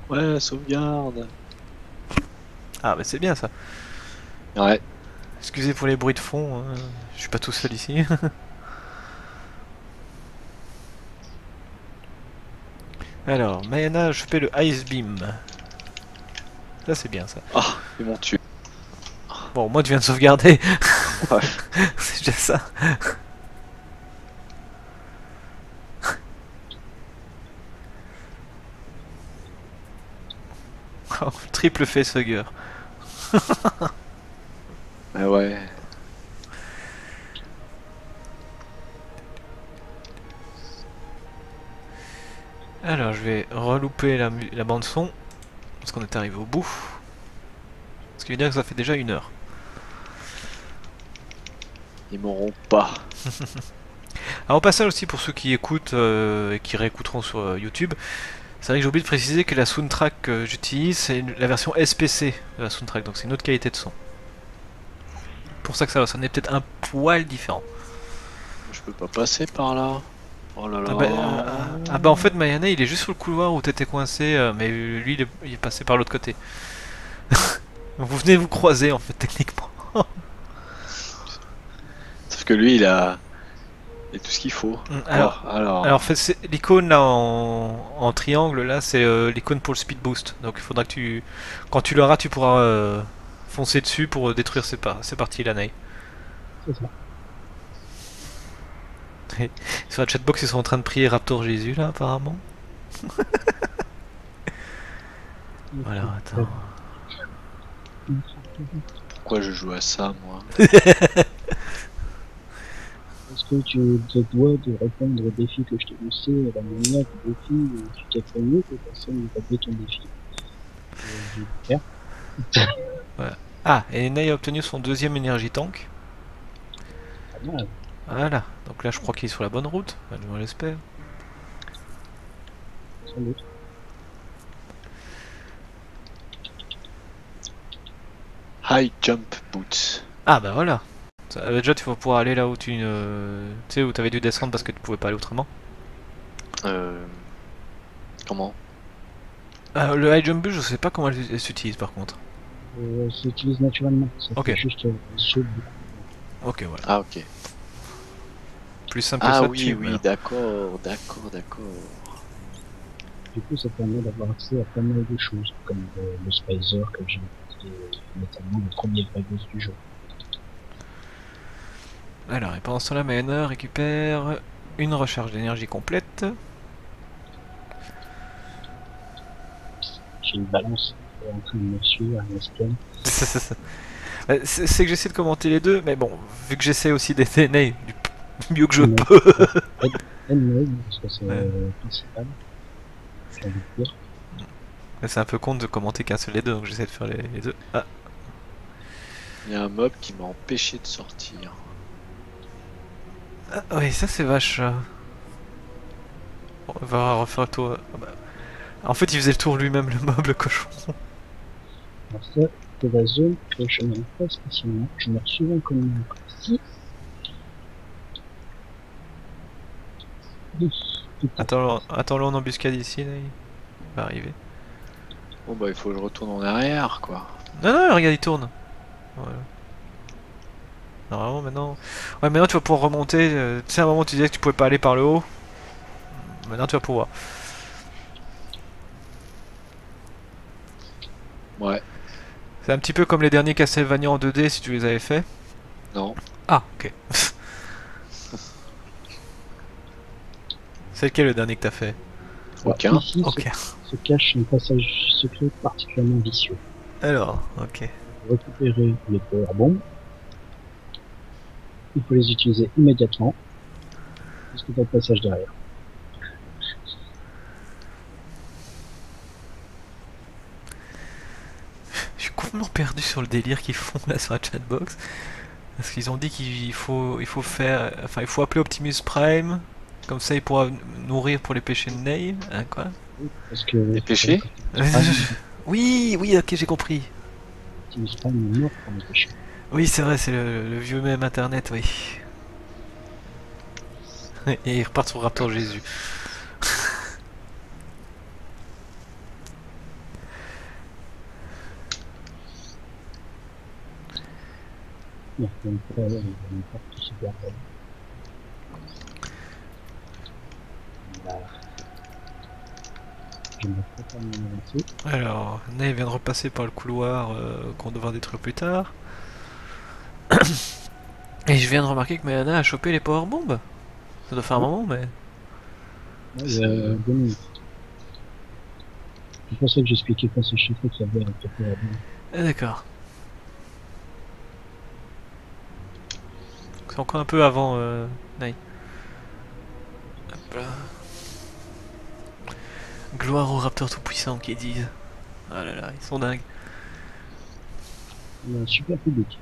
Ouais, sauvegarde. Ah bah c'est bien ça. Ouais. Excusez pour les bruits de fond, hein. Je suis pas tout seul ici. Alors, Mayana a chopé le Ice Beam. Ça c'est bien ça. Ah, ils m'ont tué. Bon, moi tu viens de sauvegarder. Ouais. C'est déjà ça. Oh, triple facehugger. Mais ouais. Alors je vais relouper la bande son. Parce qu'on est arrivé au bout. Ce qui veut dire que ça fait déjà 1 heure. Ils m'auront pas. Alors au passage aussi pour ceux qui écoutent et qui réécouteront sur YouTube, c'est vrai que j'ai oublié de préciser que la soundtrack que j'utilise c'est la version SPC de la soundtrack, donc c'est une autre qualité de son. Pour ça que ça va sonner peut-être un poil différent. Je peux pas passer par là. Oh là là. Ah bah en fait Mayana il est juste sur le couloir où t'étais coincé, mais lui il est passé par l'autre côté. Vous venez vous croiser en fait techniquement. Sauf que lui il a tout ce qu'il faut. Alors en fait l'icône là en triangle là c'est l'icône pour le speed boost. Donc il faudra que quand tu l'auras tu pourras foncer dessus pour détruire ces parties là, Ney. C'est ça. Sur la chatbox ils sont en train de prier Raptor Jésus là apparemment. Voilà, attends. Pourquoi je joue à ça moi? Est-ce que tu te dois de répondre au défi que je t'ai lancé à la manière du défi où tu t'es prévenu que personne n'a tapé ton défi? Je vais faire. Ouais. Ah, et Ney a obtenu son 2ème énergie tank. Pas mal. Voilà, donc là je crois qu'il est sur la bonne route, enfin, je l'espère. Sans doute. High jump boots. Ah bah voilà. Déjà tu vas pouvoir aller là où tu sais où t'avais dû descendre parce que tu pouvais pas aller autrement. Comment? Le high jump boost je sais pas comment elle s'utilise par contre. S'utilise naturellement. Ça Ok. fait juste saut beaucoup. Ok voilà. Ah ok. Plus simple que Ah ça oui, tube, oui, là. d'accord. Du coup, ça permet d'avoir accès à pas mal de choses, comme le Spicer que j'ai utilisé, notamment le premier vrai boss du jeu. Alors et pendant ce temps là Mayana récupère une recharge d'énergie complète. J'ai une balance en train de me suivre à l'escalier. C'est que j'essaie de commenter les deux, mais bon, vu que j'essaie aussi d'aider Ney du mieux que je Ouais. peux. Elle, parce que c'est Ouais. principal. J'ai envie de dire. Mais c'est un peu con de commenter qu'un seul des deux, donc j'essaie de faire les deux. Ah, Il y a un mob qui m'a empêché de sortir. ah, oui, ça c'est vache. On va refaire le tour. Ah bah. En fait, il faisait le tour lui-même, le mob, le cochon. Alors ça, c'est la zone que je n'aime pas spécialement. Je meurs souvent comme une ici. Attends-le en embuscade ici, là. Il va arriver. Bon bah il faut que je retourne en arrière quoi. Non, non, regarde, il tourne. Voilà. Normalement, maintenant... Ouais, maintenant tu vas pouvoir remonter. Tu sais, à un moment, tu disais que tu pouvais pas aller par le haut. Maintenant, tu vas pouvoir. Ouais, C'est un petit peu comme les derniers Castlevania en 2D, si tu les avais fait. non. Ah, ok. C'est lequel le dernier que t'as fait? Aucun. Ici Ok. se cache un passage secret particulièrement vicieux. Alors, ok. Récupérer les powerbombs. Il faut les utiliser immédiatement. Parce que t'as le passage derrière. Je suis complètement perdu sur le délire qu'ils font là sur la chatbox. Parce qu'ils ont dit qu'il faut faire... Enfin, il faut appeler Optimus Prime. Comme ça, il pourra nourrir pour les péchés de Ney. Hein, quoi? Parce que... Les péchés Oui, oui, ok, j'ai compris. Optimus Prime est mort pour les péchés. Oui, c'est vrai, c'est le vieux mème internet, oui. Et il repart sur Raptor Jésus. Non, donc, il y a une porte super belle. Là. J'aimerais pas m'avancer. Alors, Ney vient de repasser par le couloir qu'on devra détruire plus tard. Et je viens de remarquer que Mayana a chopé les powerbombs. Ça doit faire un moment, mais... Ouais, il y a 2 minutes. C'est pour ça que j'expliquais pas ce chiffre qu'il y avait avec le powerbomb. Ah, d'accord. C'est encore un peu avant Ney. Hop là. Gloire aux raptors tout puissants qui disent. Ah là là, ils sont dingues. Il y a un super public.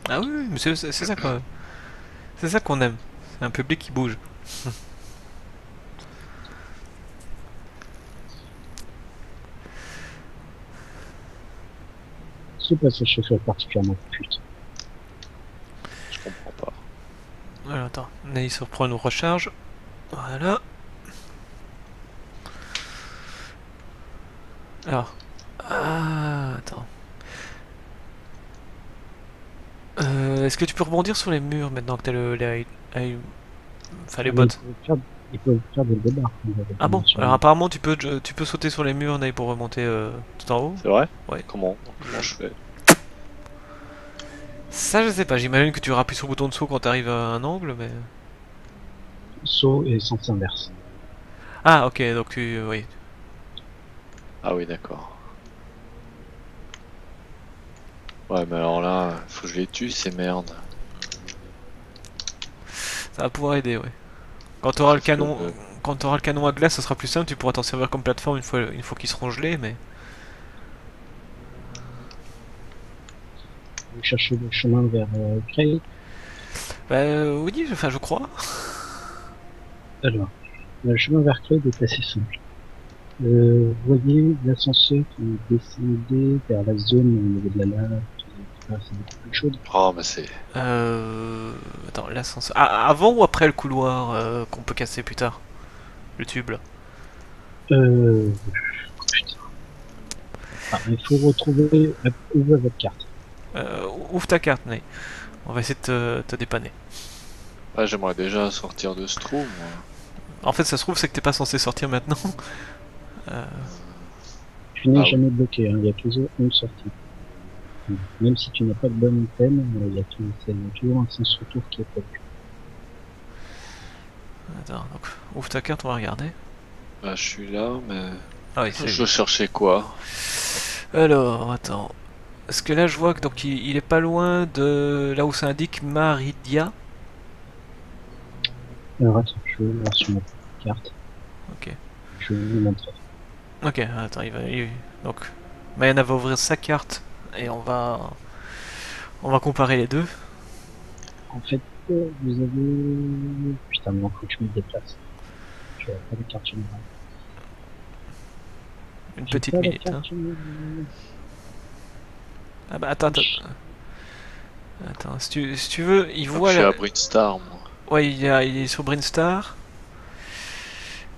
Ah oui, oui, mais c'est ça quoi. C'est ça qu'on aime. C'est un public qui bouge. Ce passage secret particulièrement putain. Je comprends pas. Alors attends, Ney se reprend une recharge. Voilà. Alors. Ah, attends. Est-ce que tu peux rebondir sur les murs maintenant que t'as enfin les bottes? Il peut faire des débats. Ah bon? Alors apparemment tu peux sauter sur les murs Ney pour remonter tout en haut. C'est vrai? Ouais. Comment je fais? Ça je sais pas, j'imagine que tu rappuies sur le bouton de saut quand t'arrives à un angle mais... Saut et sens inverse. Ah ok, donc oui. Ah oui d'accord. Ouais mais alors là, faut que je les tue ces merdes. Ça va pouvoir aider, ouais. Quand t'auras le Parce que, canon... Quand t'auras le canon à glace, ça sera plus simple, tu pourras t'en servir comme plateforme une fois qu'ils seront gelés, mais... Vous cherchez le chemin vers Cray. Bah oui, enfin je crois. Alors, le chemin vers Cray est assez simple. Vous voyez l'ascenseur qui descendait vers la zone au niveau de la lave, c'est beaucoup plus chaud. Oh mais c'est... Attends, l'ascenseur... Ah, avant ou après le couloir qu'on peut casser plus tard? Le tube, là. Putain. Ah, il faut retrouver... Ouvrez votre carte. Ouvre ta carte, Ney. On va essayer de te dépanner. Ah, j'aimerais déjà sortir de ce trou moi. En fait, ça se trouve, c'est que t'es pas censé sortir maintenant. Tu n'es Ah jamais bloqué, hein. Il y a toujours une sortie. Même si tu n'as pas de bonne peine, il y a toujours un sens retour qui est prévu. Attends, donc, ouvre ta carte, on va regarder. Bah je suis là mais... Ah oui, c'est... Je cherchais quoi? Alors, attends. Parce que là, je vois que donc il est pas loin de là où ça indique Maridia. Alors attends, je vais voir sur ma carte. Ok. Je vais vous montrer. Ok, attends, Donc, Mayana va ouvrir sa carte et on va comparer les deux. En fait, vous avez... Putain, non, faut que je me déplace. Je vais pas la carte générale. Une J'ai petite pas la minute. carte Hein. générale. Ah bah attends. Attends, si tu veux, il Donc, voit je suis la... à Brinstar, moi. Ouais, il est sur Brinstar.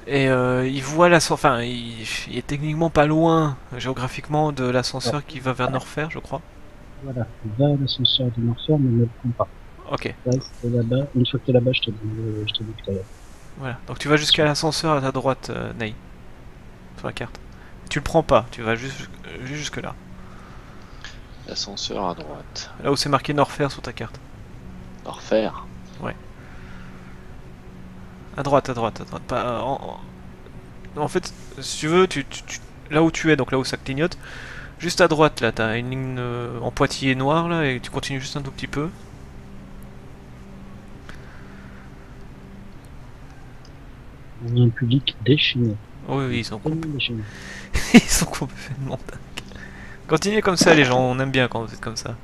Et il voit l'ascenseur, enfin, il est techniquement pas loin géographiquement de l'ascenseur qui va vers Norfair, je crois. Voilà, va à l'ascenseur de Norfair, mais ne le prends pas. Ok, Reste là-bas. Une fois que t'es là-bas, je te dis que t'as là. voilà. Donc tu vas jusqu'à l'ascenseur à ta droite, Ney, sur la carte. Tu le prends pas, tu vas juste jusque là. L'ascenseur à droite. Là où c'est marqué Norfair sur ta carte. Norfair. À droite, à droite, à droite. Pas, en fait, si tu veux, là où tu es, donc là où ça clignote, juste à droite, là, t'as une ligne en pointillé noir, là, et tu continues juste un tout petit peu. On a un public déchaîné. Oh, oui, ils sont Tellement déchaîné. ils sont complètement dingues. Continuez comme ça, les gens, on aime bien quand vous êtes comme ça.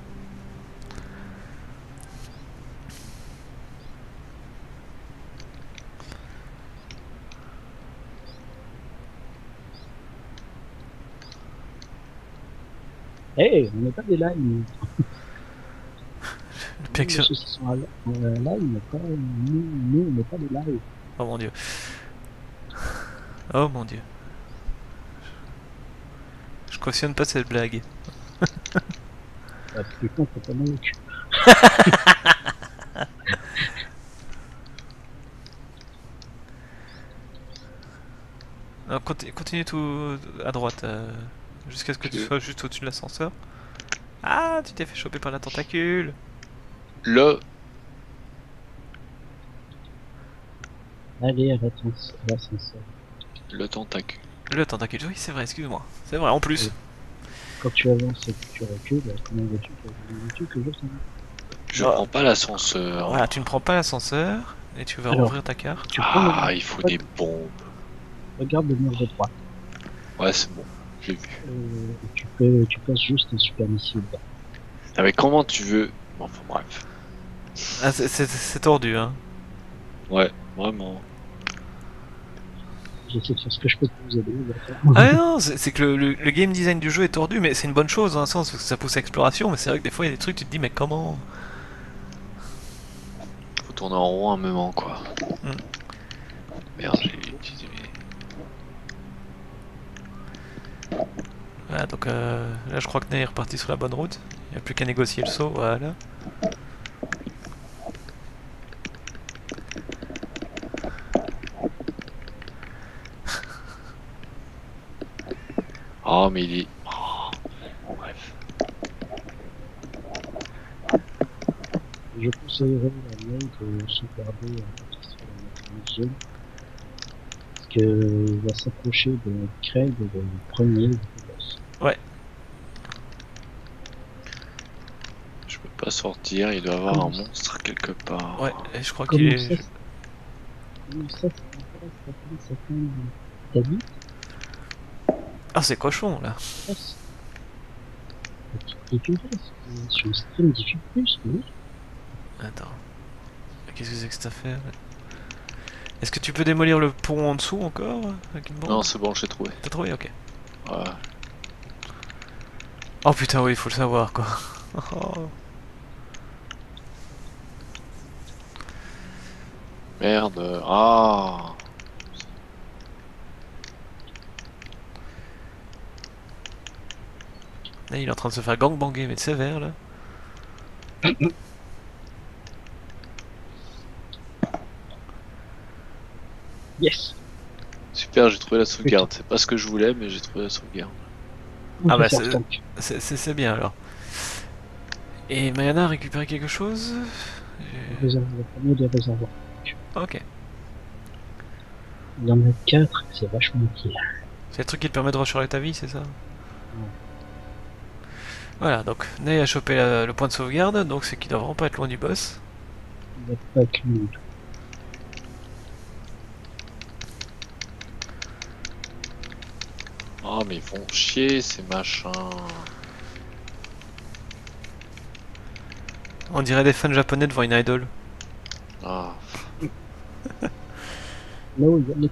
Hey, on n'est pas des limes. Le pire que Ceux qui sont en live, mais pas, nous, on n'est pas des lives. Oh mon dieu. Oh mon dieu. Je cautionne pas cette blague. Ah, putain, t'as pas mal au cul. Alors, continue tout à droite, jusqu'à ce que tu sois juste au-dessus de l'ascenseur. Ah, tu t'es fait choper par la tentacule. Le. Allez, à l'ascenseur. Le tentacule. Le tentacule, oui, c'est vrai, excuse-moi. C'est vrai, en plus. Oui. Quand tu avances et que tu recules, comment veux-tu que je t'en... Je Ah. prends pas l'ascenseur. Voilà, tu ne prends pas l'ascenseur et tu vas Alors, rouvrir ta carte. Tu prends le... Ah, il faut des bombes. Regarde le mur de droite. Ouais, c'est bon. J'ai vu. Tu passes juste un super missile. Ah, mais comment tu veux. Bon, enfin, bref. Ah, c'est tordu, hein. Ouais, vraiment. J'essaie de faire ce que je peux pour vous aider. Ah non, c'est que le game design du jeu est tordu, mais c'est une bonne chose dans un sens, parce que ça pousse à l'exploration, mais c'est vrai que des fois il y a des trucs, tu te dis, mais comment? Faut tourner en rond un moment, quoi. Hmm. Merde, j'ai utilisé mes. Voilà, donc là je crois que Ney est reparti sur la bonne route. Il n'y a plus qu'à négocier le saut, voilà. Oh, mais il est. Oh. Bref. Je conseillerais à Ney de sauvegarder en partie sur la zone. Parce qu'il va s'approcher de Craig, le premier boss. Ouais. Je peux pas sortir, il doit y avoir Comment un monstre quelque part. Ouais, et je crois Comment qu'il ça, est... comment ça s'appelle T'as dit Ah, c'est cochon, là. Sur le stream diffuse plus, oui. Attends. Qu'est-ce que c'est que cette affaire là? Est-ce que tu peux démolir le pont en dessous encore avec une bombe? Non, c'est bon, j'ai trouvé. T'as trouvé? Ok. Ouais. Oh putain, oui, il faut le savoir, quoi. Oh. Merde. Ah. Là, il est en train de se faire gangbanger, mais de sévère, là. Yes. Super, j'ai trouvé la sauvegarde. C'est pas ce que je voulais, mais j'ai trouvé la sauvegarde. On Ah peut bah faire tank. c'est bien, alors. Et Mayana a récupéré quelque chose? Le premier des réservoirs. Ok. Il y en a 4, c'est vachement utile. C'est le truc qui te permet de recharger ta vie, c'est ça? Voilà, donc Ney a chopé le point de sauvegarde, donc c'est qu'il doit vraiment pas être loin du boss. Il n'y a pas que lui du tout. Oh mais ils font chier ces machins. On dirait des fans japonais devant une idol. Ah. Là où il y a les...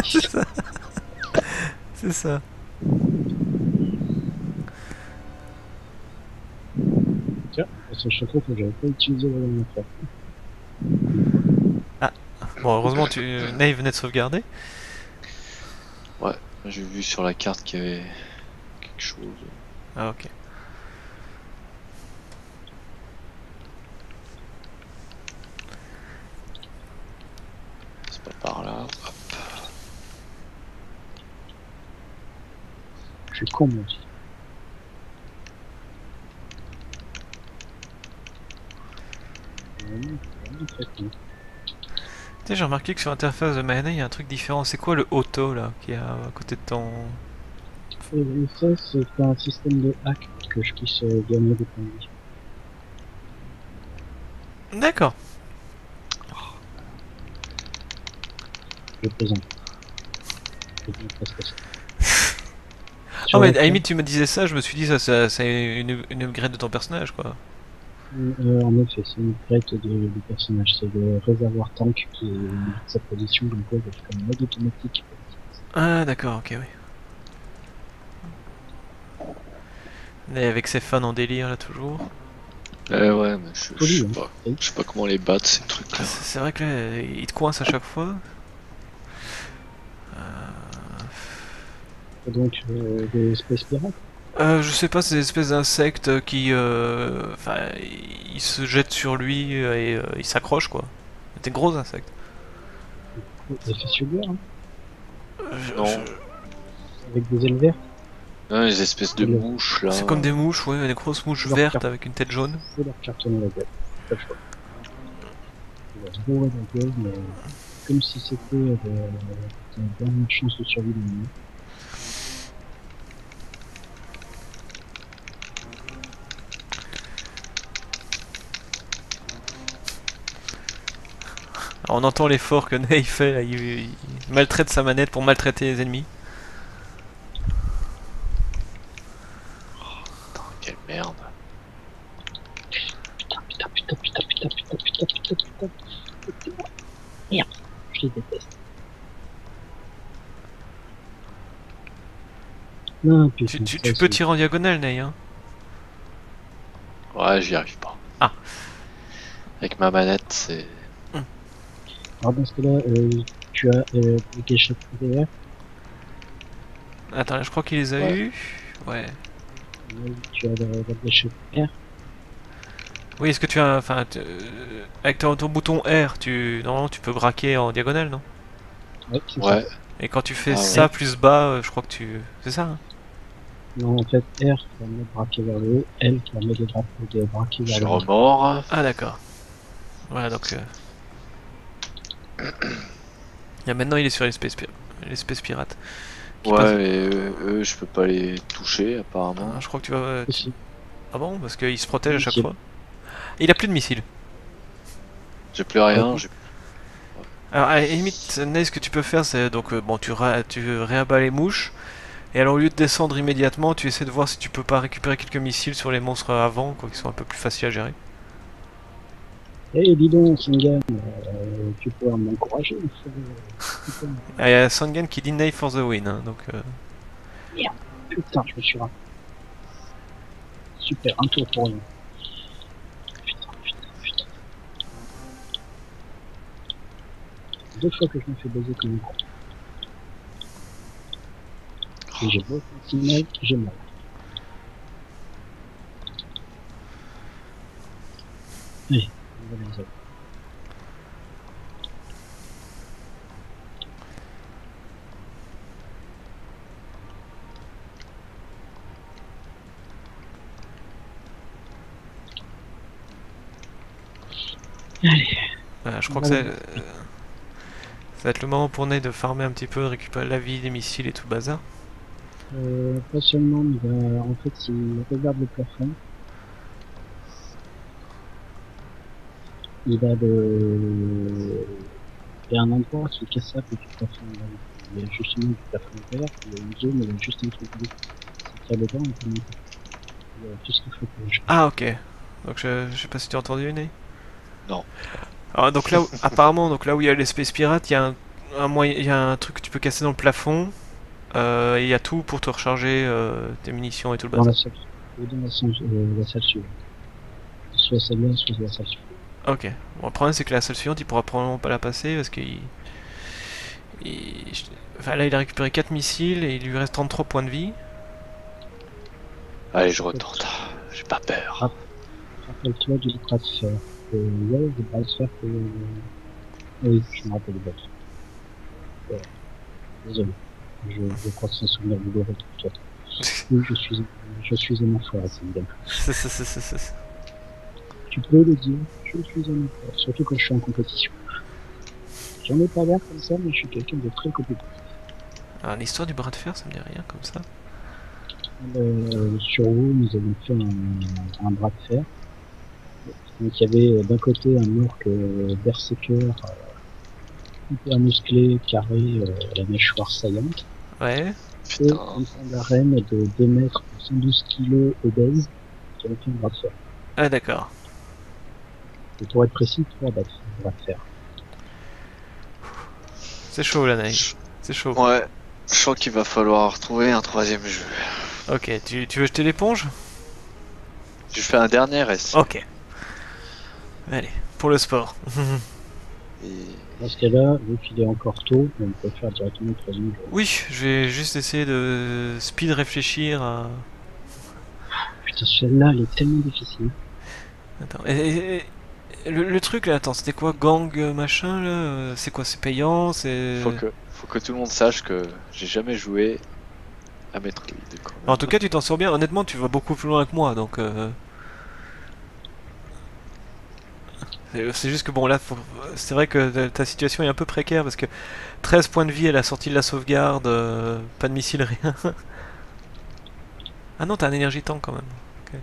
C'est ça. C'est ça. Tiens, ce château que j'avais pas utilisé la dernière fois. Bon, heureusement, Ney venait de sauvegarder. Ouais, j'ai vu sur la carte qu'il y avait quelque chose. Ah, ok. C'est pas par là. Hop. Je suis con, moi aussi. Vraiment très con. Tu sais, j'ai remarqué que sur l'interface de Mayonnaise, il y a un truc différent. C'est quoi le auto là qui est à côté de ton. Et ça, c'est un système de hack que je puisse gagner des points de vie. D'accord. Je plaisante. Je dis presque ça. Ah, mais à la Sur limite, tu me disais ça, je me suis dit, ça c'est une upgrade de ton personnage quoi. en effet, c'est une upgrade du personnage. C'est le réservoir tank qui est sa position, donc ouais, c'est comme mode automatique. Ah, d'accord, ok, oui. Et avec ses fans en délire là toujours. Ouais, mais je Joli, sais hein. pas. Je sais pas comment les battre ces trucs là. C'est vrai que là, il te coince à chaque fois. Et donc, des Space Pirates. Je sais pas, ces espèces d'insectes qui. Enfin, ils se jettent sur lui et ils s'accrochent quoi. Des gros insectes. Des fissures, hein, Non. avec des ailes vertes. Non, les espèces de Le- mouches là. C'est comme des mouches, ouais, des grosses mouches Leur vertes carte. avec une tête jaune. Faut leur cartonner la gueule. Pas le choix. On va se bourrer la gueule, mais comme si c'était la dernière chance de survie du monde. Alors, on entend l'effort que Ney fait, là, il maltraite sa manette pour maltraiter les ennemis. Quelle merde. Putain. Merde, je les déteste. Non, putain, Tu ça, peux tirer en diagonale, Ney, hein. Ouais, j'y arrive pas. Ah. Avec ma manette, c'est. Alors dans ce cas-là, tu as des échecs derrière. Attends, je crois qu'il les a Ouais. eu. Ouais. Tu as la gâchette R. Oui, est-ce que tu as. Enfin, avec ton bouton R, normalement tu peux braquer en diagonale, non? Ouais, c'est Ouais. Et quand tu fais Ah ouais. ça plus bas, je crois que tu. C'est ça, hein? ça. Non, en fait, R permet de braquer vers le haut, L permet de braquer vers J'ai le bas. remords. Ah, d'accord. Voilà, donc. Et maintenant, il est sur l'espèce pirate. Qui passe- Ouais, mais eux, je peux pas les toucher apparemment. Ah, je crois que tu vas. Aussi. Ah bon? Parce qu'il se protège à chaque Missile. fois. Il a plus de missiles. J'ai plus rien. Ouais. j'ai- Alors, à la limite, Ney, ce que tu peux faire, c'est donc, bon, tu réabats les mouches, et alors au lieu de descendre immédiatement, tu essaies de voir si tu peux pas récupérer quelques missiles sur les monstres avant, quoi, qui sont un peu plus faciles à gérer. Eh, dis donc, Singan, tu pourrais m'encourager. Putain, Ah, il y a Sangan qui dit Ney for the win, hein, donc. putain, je me suis raté. Super, un tour pour rien. Putain. 2 fois que je me fais baiser comme un con. Et j'ai beau signal, j'ai mal. Allez, on va les autres. Allez, Voilà, je crois que Voilà. ça va être le moment pour Ney de farmer un petit peu, de récupérer la vie, les missiles et tout le bazar. pas seulement, il va, en fait, s'il regarde le plafond, il y a un endroit qui est cassable du plafond. il y a justement du plafond vert, il y a une zone où il y a juste un truc bleu. Si tu as le temps, on peut monter. Il y a tout ce qu'il faut pour le jeu. Ah, ok. Donc je sais pas si tu as entendu, Ney. Non. Alors, donc là, apparemment, donc là où il y a l'espèce pirate, il y a un moyen, il y a un truc que tu peux casser dans le plafond. Et il y a tout pour te recharger tes munitions et tout le Dans bazar. la salle, ou dans la salle suivante. Soit celle-là, soit la salle suivante. Ok. Bon, le problème c'est que la salle suivante, il pourra probablement pas la passer parce qu'il. Enfin là, il a récupéré 4 missiles et il lui reste 33 points de vie. Allez, je retente. J'ai pas peur. Rappelle-toi du bras de fer. Ouais, le bras de fer que... Oui, je me rappelle du bras de fer. Désolé. Je crois que c'est un souvenir douloureux pour toi. Oui, je suis un enfoiré, c'est bien. Tu peux le dire, je suis un enfoiré, surtout quand je suis en compétition. J'en ai pas l'air comme ça, mais je suis quelqu'un de très compétitif. Alors l'histoire du bras de fer, ça me dit rien comme ça. Sur WoW, nous avons fait un bras de fer. Donc il y avait d'un côté un orc berserker hyper musclé, carré, la mâchoire saillante. Ouais. Et une femme d'arène de 2 mètres, 112 kg, obèse, qui avait fait un bras de fer. Ah d'accord. Et pour être précis, 3 bras de fer. C'est chaud là, Naï. C'est chaud. Ouais. Je sens qu'il va falloir trouver un troisième jeu. Ok, tu veux jeter l'éponge? Je fais un dernier essai. Ok. Allez, pour le sport. Et... Dans ce cas-là, vu qu'il est encore tôt, on peut faire directement le troisième jeu. Oui, je vais juste essayer de speed réfléchir à... Putain, celle-là, elle est tellement difficile. Attends, le truc là, attends, c'était quoi? Gang machin là? C'est quoi? C'est payant? C'est... Faut que tout le monde sache que j'ai jamais joué à Metroid. En tout cas, tu t'en sors bien. Honnêtement, tu vas beaucoup plus loin que moi, donc... C'est juste que bon là, c'est vrai que ta situation est un peu précaire parce que 13 points de vie à la sortie de la sauvegarde, pas de missile, rien. Ah non, t'as un énergie tank quand même. Okay.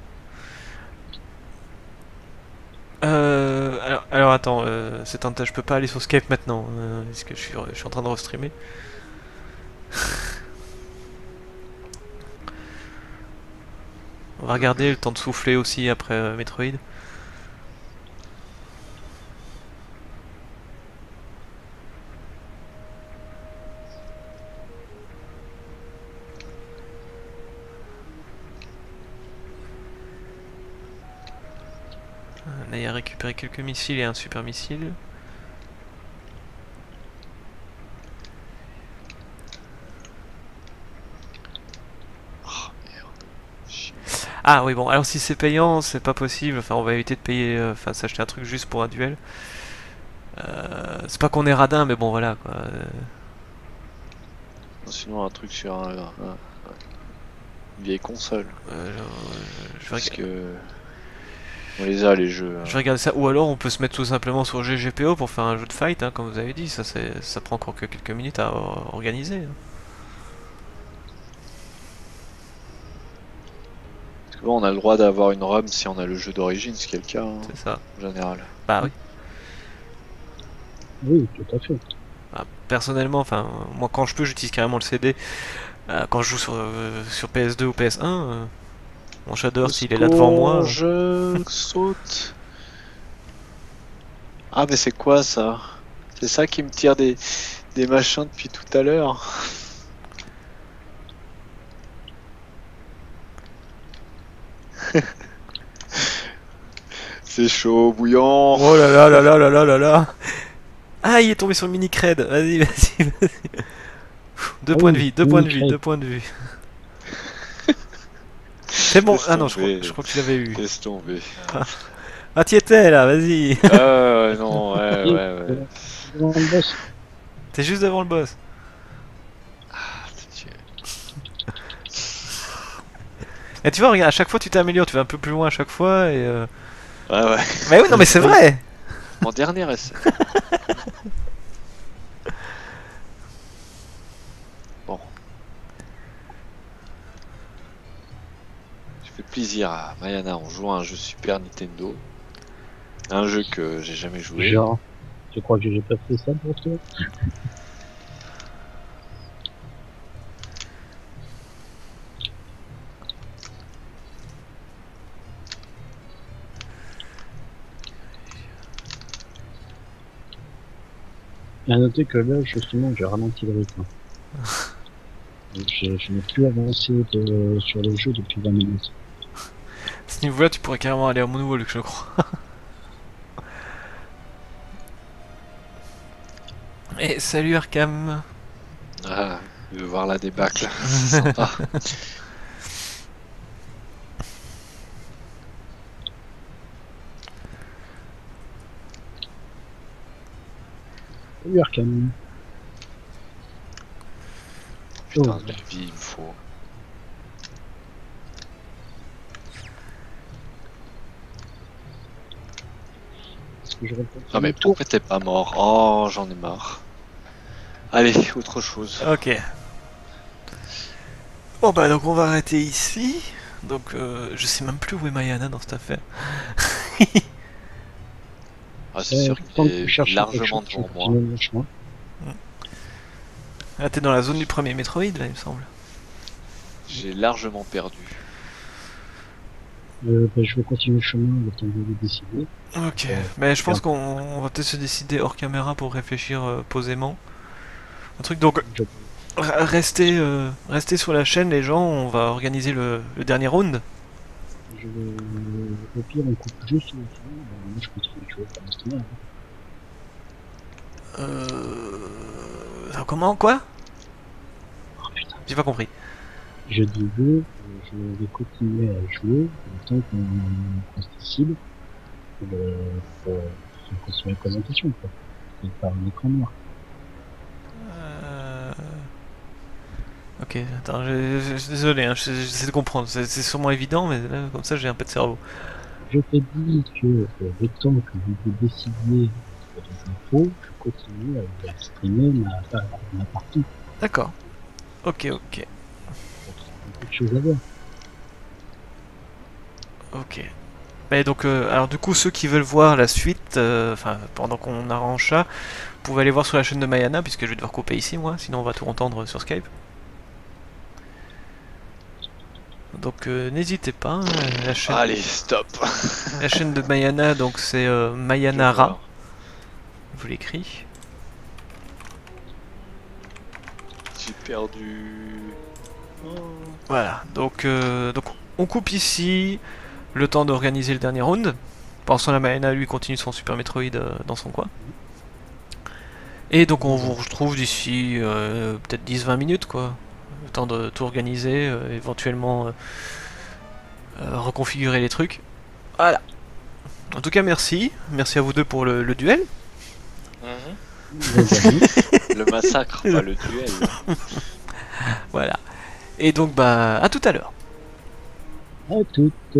Alors attends, je peux pas aller sur Skype maintenant, parce que je suis en train de restreamer. On va regarder le temps de souffler aussi après Metroid. On a récupéré quelques missiles et un super missile. Ah oui bon, alors si c'est payant, c'est pas possible, enfin on va éviter de payer, enfin s'acheter un truc juste pour un duel. C'est pas qu'on est radin, mais bon voilà quoi. Sinon un truc sur une vieille console. Parce que... On les a les jeux. Je vais regarder ça, ou alors on peut se mettre tout simplement sur GGPO pour faire un jeu de fight, hein, comme vous avez dit, ça prend encore que quelques minutes à organiser. Hein. Parce que bon, on a le droit d'avoir une ROM si on a le jeu d'origine, ce qui est le cas. Hein, c'est ça. En général. Bah oui. Oui, tout à fait. Bah, personnellement, enfin, moi quand je peux, j'utilise carrément le CD. Quand je joue sur PS2 ou PS1, mon shader s'il est là devant moi. Je saute. Ah mais c'est quoi ça? C'est ça qui me tire des machins depuis tout à l'heure. C'est chaud, bouillant. Oh là là là là là là là là. Ah, il est tombé sur le mini cred. Vas-y, vas-y, vas-y. 2 points de vie, 2 points de vie, 2 points de vie. C'est bon. Ah non, je crois que tu l'avais eu. Laisse tomber. Ah, t'y étais là, vas-y. Non, ouais. Devant le boss. T'es juste devant le boss. Et tu vois, regarde, à chaque fois tu t'améliores, tu vas un peu plus loin à chaque fois et. Ouais. Mais oui, non, mais c'est vrai. Mon dernier essai. Bon. Je fais plaisir à Mayana en jouant à un jeu Super Nintendo. Un jeu que j'ai jamais joué. Genre, tu crois que j'ai pas fait ça pour toi? À noter que là, justement, j'ai ralenti le rythme. Je n'ai plus avancé sur le jeu depuis 20 minutes. À ce niveau-là, tu pourrais carrément aller à Moonwalk, je crois. Et salut Arkham. Ah, de voir la débâcle. Sympa. Salut Arkham. Putain, Oh. de la vie, il me faut. Est-ce que je réponds Non mais pourquoi t'es pas mort? Oh, j'en ai marre. Allez, autre chose. Ok. Bon bah donc on va arrêter ici. Donc je sais même plus où est Mayana dans cette affaire. Ah, c'est sûr tant qu'il que tu est cherches largement quelque chose, devant tu moi. continues le chemin. Ah t'es dans la zone du premier Metroid là il me semble. J'ai largement perdu. Je vais continuer le chemin le temps de le décider. Ok, mais je pense qu'on va peut-être se décider hors caméra pour réfléchir posément. Un truc donc, Je- restez sur la chaîne les gens, on va organiser le dernier round. Au pire, on coupe juste le son. Moi, je continue de jouer pendant ce temps-là. Comment quoi? Oh putain. J'ai pas compris. Je disais, je vais continuer à jouer le temps qu'on se décide pour continuer la présentation, quoi. Et par un écran noir. Ok, attends, je suis désolé, hein, j'essaie de comprendre, c'est sûrement évident, mais là, comme ça j'ai un peu de cerveau. Je t'ai dit que le temps que vous décidiez des infos, je continue à exprimer ma partie. D'accord. Ok, ok. Il y a beaucoup de choses à voir. Ok. Mais donc, alors du coup, ceux qui veulent voir la suite, enfin, pendant qu'on arrange ça, vous pouvez aller voir sur la chaîne de Mayana, puisque je vais devoir couper ici, moi, sinon on va tout entendre sur Skype. Donc, n'hésitez pas, hein, Allez, stop. la chaîne de Mayana, donc c'est Mayanara, je vous l'écris. J'ai perdu. Voilà, donc on coupe ici, le temps d'organiser le dernier round. Pendant ce temps-là, Mayana, lui, continue son Super Metroid dans son coin. Et donc on vous retrouve d'ici peut-être 10-20 minutes, quoi. Le temps de tout organiser, éventuellement reconfigurer les trucs. Voilà. En tout cas, merci. Merci à vous deux pour le duel. Le massacre, pas le duel. Voilà. Et donc, bah, à tout à l'heure. À toutes.